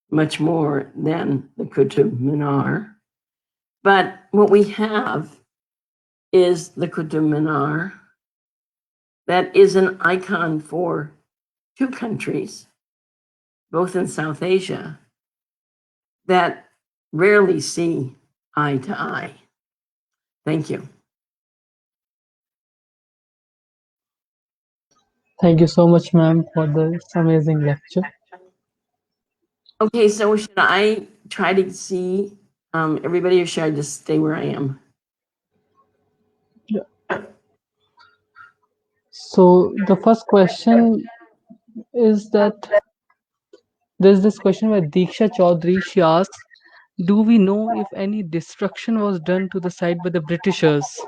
much more than the Qutub Minar. But what we have is the Qutub Minar that is an icon for two countries, both in South Asia, that rarely see eye to eye. Thank you.
Thank you so much, ma'am, for this amazing lecture.
Okay, so should I try to see everybody, or should I just stay where I am?
Yeah. So the first question is that there's this question where Diksha Chaudhary, she asks, do we know if any destruction was done to the site by the Britishers?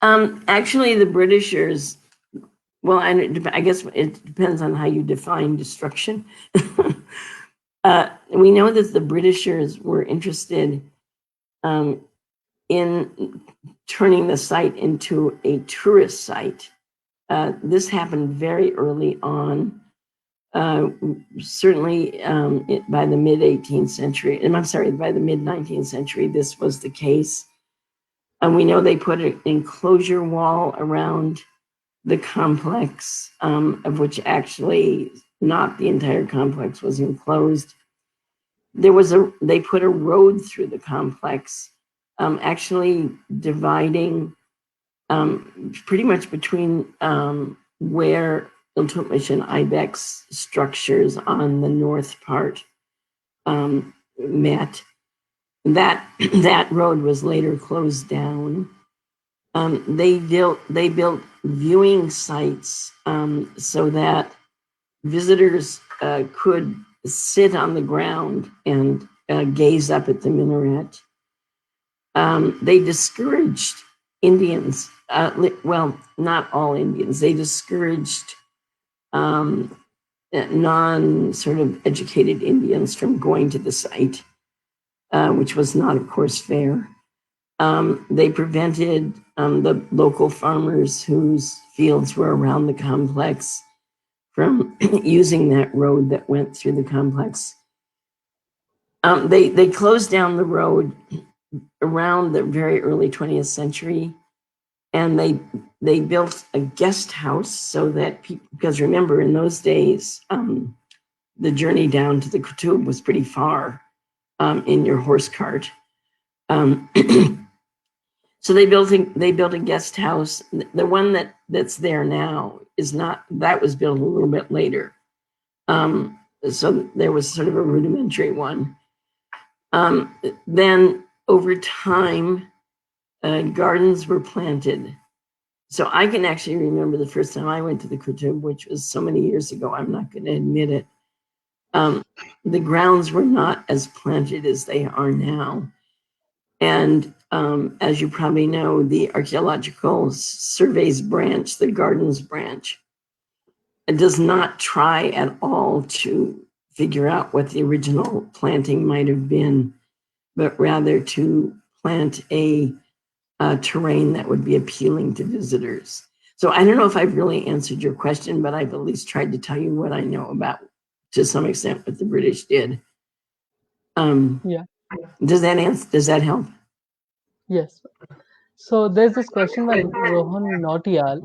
Actually, the Britishers, well, I guess it depends on how you define destruction. We know that the Britishers were interested in turning the site into a tourist site. This happened very early on, certainly by the mid 18th century. I'm sorry, by the mid 19th century, this was the case. And we know they put an enclosure wall around the complex, of which actually not the entire complex was enclosed. They put a road through the complex, actually dividing pretty much between where Iltutmish and Ibex structures on the north part met. That road was later closed down. They built viewing sites so that visitors could sit on the ground and gaze up at the minaret. They discouraged Indians, well, not all Indians, they discouraged non sort of educated Indians from going to the site, which was not, of course, fair. They prevented the local farmers whose fields were around the complex from using that road that went through the complex. They closed down the road around the very early 20th century, and they built a guest house so that people, because remember, in those days, the journey down to the Qutb was pretty far in your horse cart. So they built a guest house. The one that's there now is not, that was built a little bit later. So there was sort of a rudimentary one. Then over time, gardens were planted. So I can actually remember the first time I went to the Qutb, which was so many years ago, I'm not going to admit it. The grounds were not as planted as they are now. And as you probably know, the Archaeological Surveys branch, the Gardens branch, it does not try at all to figure out what the original planting might have been, but rather to plant a terrain that would be appealing to visitors. So I don't know if I've really answered your question, but I've at least tried to tell you what I know about, to some extent, what the British did.
Yeah.
Does that help?
Yes. So there's this question by Rohan Nautiyal,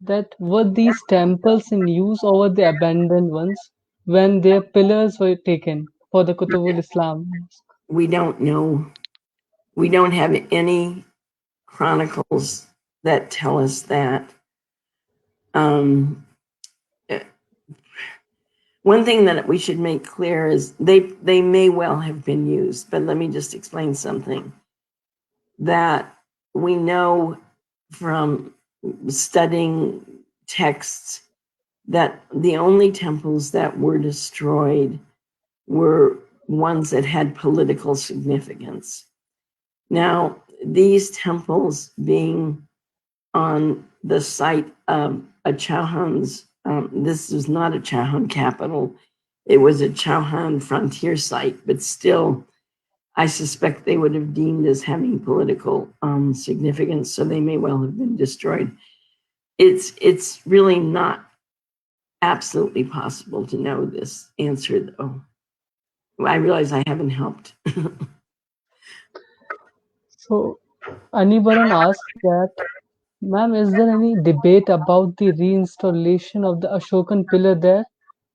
that were these temples in use or were they abandoned ones when their pillars were taken for the Qutubul Islam?
We don't know. We don't have any chronicles that tell us that. One thing that we should make clear is they may well have been used, but let me just explain something that we know from studying texts, that the only temples that were destroyed were ones that had political significance. Now, these temples being on the site of a Chauhan's, this is not a Chauhan capital, it was a Chauhan frontier site, but still, I suspect they would have deemed as having political significance, so they may well have been destroyed. It's really not absolutely possible to know this answer, though. I realize I haven't helped.
So Anibaran asks that, ma'am, is there any debate about the reinstallation of the Ashokan pillar there?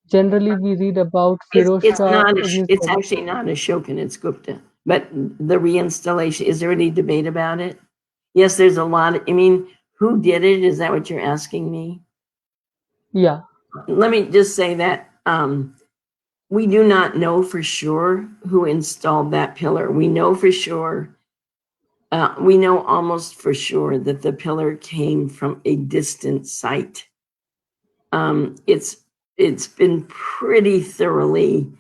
Generally, we read about Firoz
It's
Shah
not.
Ibn
It's
Saud.
actually not Ashokan. It's Gupta. But the reinstallation, is there any debate about it? Yes, there's a lot. I mean, who did it? Is that what you're asking me?
Yeah,
Let me just say that we do not know for sure who installed that pillar. We know for sure. We know almost for sure that the pillar came from a distant site. It's been pretty thoroughly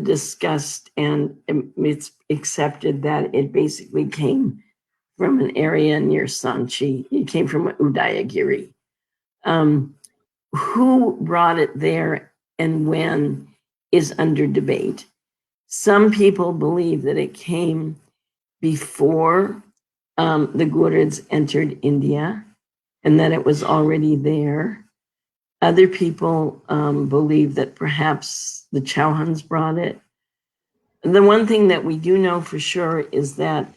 discussed, and it's accepted that it basically came from an area near Sanchi. It came from Udayagiri. Who brought it there and when is under debate. Some people believe that it came before the Ghurids entered India and that it was already there. Other people believe that perhaps the Chauhans brought it. The one thing that we do know for sure is that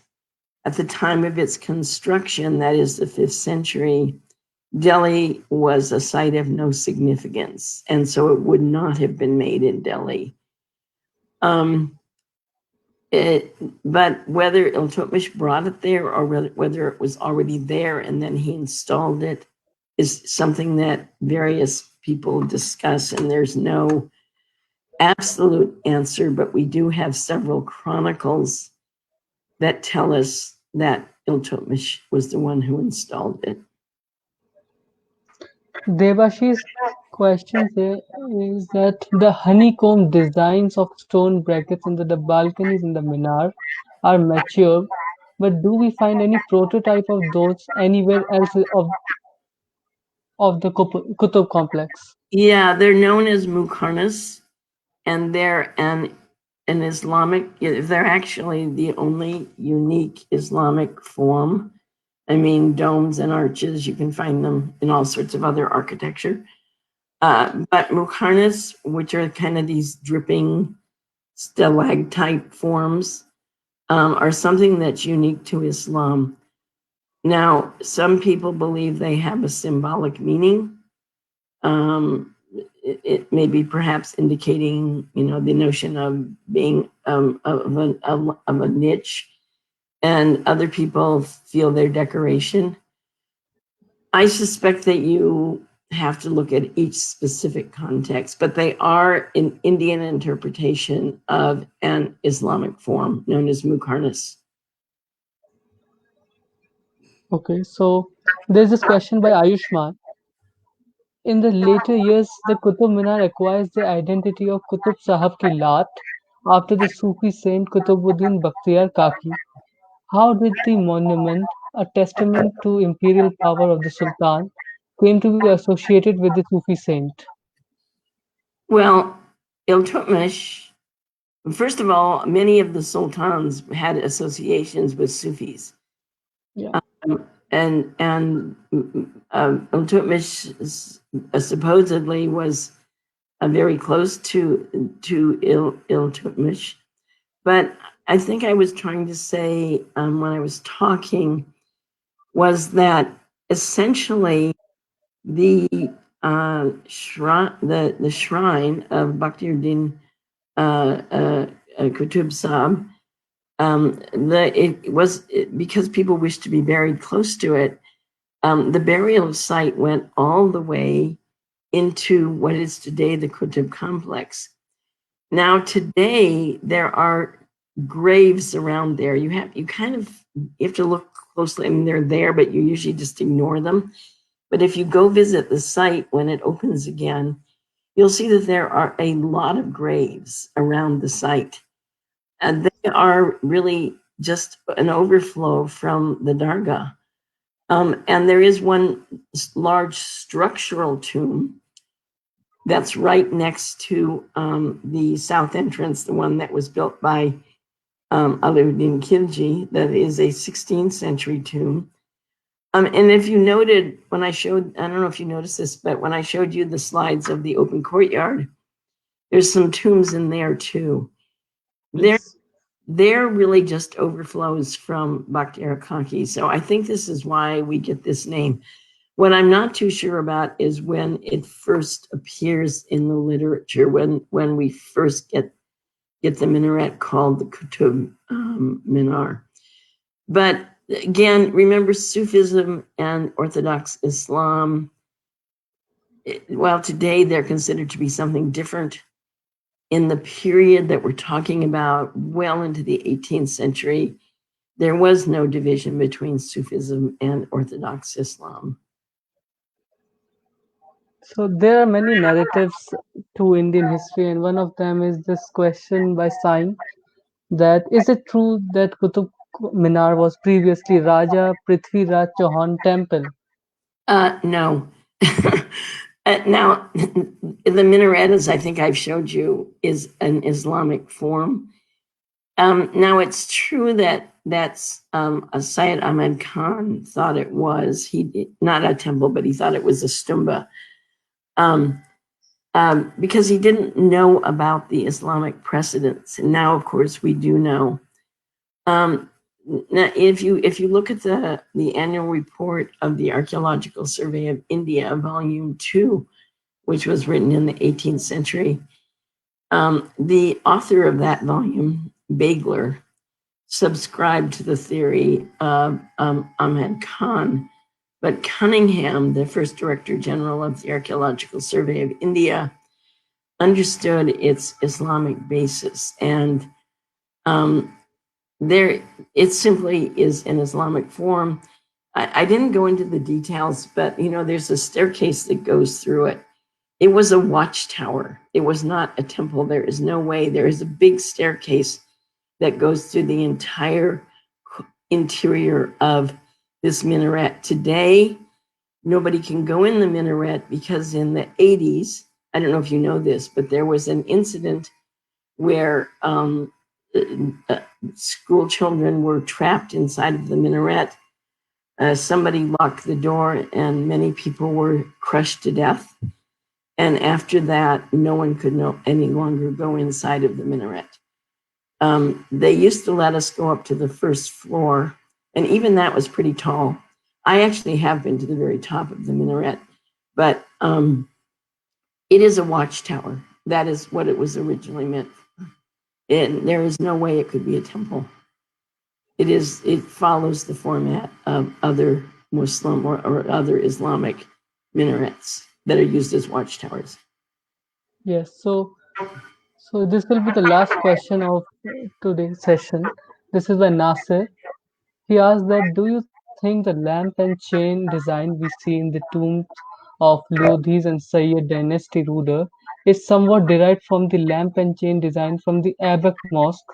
at the time of its construction, that is the 5th century, Delhi was a site of no significance, and so it would not have been made in Delhi. But whether Iltutmish brought it there or whether it was already there and then he installed it is something that various people discuss, and there's no absolute answer, but we do have several chronicles that tell us that Iltutmish was the one who installed it.
Devashi's question is that the honeycomb designs of stone brackets in the balconies in the Minar are mature, but do we find any prototype of those anywhere else of the Qutb complex?
Yeah, they're known as Muqarnas, and they're an Islamic, they're actually the only unique Islamic form. I mean, domes and arches, you can find them in all sorts of other architecture. But Muqarnas, which are kind of these dripping stalactite forms, are something that's unique to Islam. Now, some people believe they have a symbolic meaning. It may be perhaps indicating, the notion of being of a niche, and other people feel their decoration. I suspect that you have to look at each specific context, but they are an Indian interpretation of an Islamic form known as Muqarnas.
Okay, so there's this question by Ayushman. In the later years, the Qutub Minar acquires the identity of Qutub Sahab ki Lat after the Sufi saint Qutubuddin Bakhtiyar Kaki. How did the monument, a testament to imperial power of the Sultan, came to be associated with the Sufi saint?
Well, Iltutmish, first of all, many of the sultans had associations with Sufis.
Yeah.
And Iltutmish supposedly was very close to Iltutmish. But I think I was trying to say when I was talking was that essentially the shrine of Bakhtiyuddin Qutb Sahib, because people wished to be buried close to it. The burial site went all the way into what is today the Qutb complex. Now today there are graves around there. You have to look closely. I mean, they're there, but you usually just ignore them. But if you go visit the site when it opens again, you'll see that there are a lot of graves around the site. And they are really just an overflow from the Dargah. And there is one large structural tomb That's right next to the south entrance, the one that was built by Alauddin Khilji. That is a 16th century tomb. And if you noted when I showed, I don't know if you noticed this, but when I showed you the slides of the open courtyard, there's some tombs in there too.
Yes.
There really just overflows from Bakhtiar Khaki. So I think this is why we get this name. What I'm not too sure about is when it first appears in the literature, when we first get the minaret called the Qutub Minar. But again, remember Sufism and Orthodox Islam, while today they're considered to be something different, in the period that we're talking about, well into the 18th century, there was no division between Sufism and Orthodox Islam.
So there are many narratives to Indian history, and one of them is this question by Sain that is it true that Qutub Minar was previously Raja Prithviraj Chauhan temple?
No. Now, the minaret, as I think I've showed you, is an Islamic form. Now, it's true that that's Syed Ahmad Khan thought it was. He not a temple, but he thought it was a stumba. Because he didn't know about the Islamic precedents. And now, of course, we do know. Now, if you look at the annual report of the Archaeological Survey of India, Volume 2, which was written in the 18th century, the author of that volume, Bagler, subscribed to the theory of Ahmed Khan. But Cunningham, the first Director General of the Archaeological Survey of India, understood its Islamic basis. And there, it simply is an Islamic form. I didn't go into the details, but there's a staircase that goes through it. It was a watchtower. It was not a temple. There is no way. There is a big staircase that goes through the entire interior of this minaret. Today, nobody can go in the minaret because in the 80s, I don't know if you know this, but there was an incident where school children were trapped inside of the minaret. Somebody locked the door and many people were crushed to death. And after that, no one could any longer go inside of the minaret. They used to let us go up to the first floor, and even that was pretty tall. I actually have been to the very top of the minaret, but it is a watchtower. That is what it was originally meant for. And there is no way it could be a temple. It follows the format of other Muslim or other Islamic minarets that are used as watchtowers.
Yes. So this will be the last question of today's session. This is by Nasir. He asks that do you think the lamp and chain design we see in the tombs of Lodhis and Sayyid dynasty ruler is somewhat derived from the lamp and chain design from the Aibak Mosque,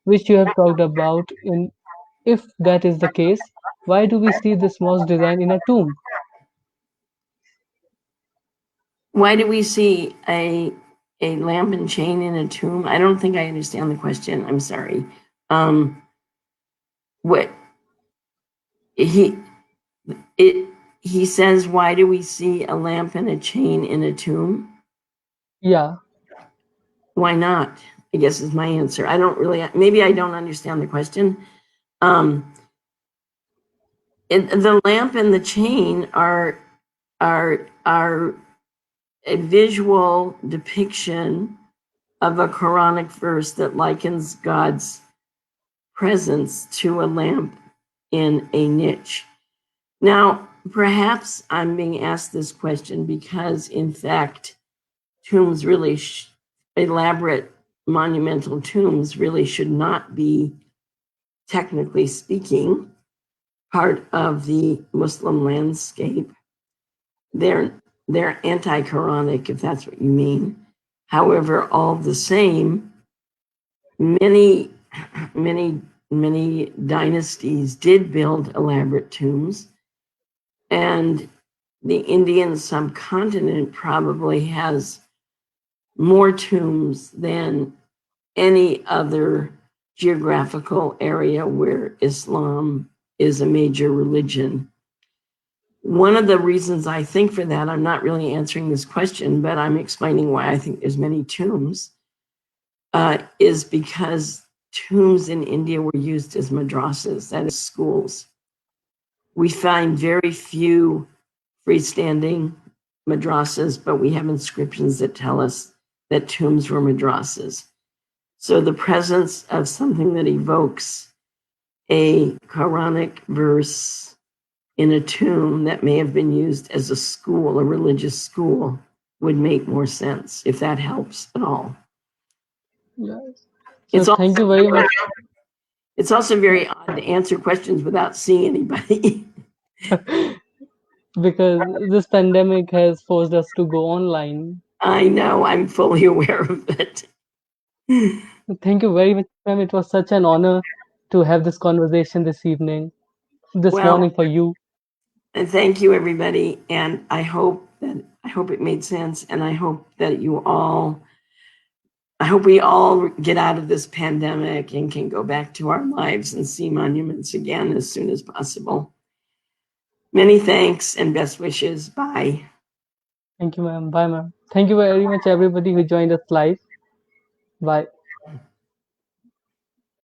which you have talked about in if that is the case, why do we see this mosque design in a tomb?
Why do we see a lamp and chain in a tomb? I don't think I understand the question. I'm sorry. What he says, why do we see a lamp and a chain in a tomb?
Yeah.
Why not? I guess is my answer. I don't really, maybe I don't understand the question. The lamp and the chain are a visual depiction of a Quranic verse that likens God's presence to a lamp in a niche. Now, perhaps I'm being asked this question because, in fact, tombs really, elaborate monumental tombs really should not be, technically speaking, part of the Muslim landscape. They're anti-Quranic, if that's what you mean. However, all the same, many dynasties did build elaborate tombs, and the Indian subcontinent probably has more tombs than any other geographical area where Islam is a major religion. One of the reasons I think for that, I'm not really answering this question, but I'm explaining why I think there's many tombs, is because tombs in India were used as madrasas, that is, schools. We find very few freestanding madrasas, but we have inscriptions that tell us that tombs were madrasas. So the presence of something that evokes a Quranic verse in a tomb that may have been used as a school, a religious school, would make more sense, if that helps at all.
Yes. So thank you very much.
It's also very odd to answer questions without seeing anybody.
Because this pandemic has forced us to go online.
I know, I'm fully aware of it.
Thank you very much, ma'am. It was such an honor to have this conversation this evening, this morning for you.
And thank you, everybody. And I hope it made sense. And I hope that I hope we all get out of this pandemic and can go back to our lives and see monuments again as soon as possible. Many thanks and best wishes. Bye.
Thank you, ma'am. Bye, ma'am. Thank you very much, everybody who joined us live. Bye.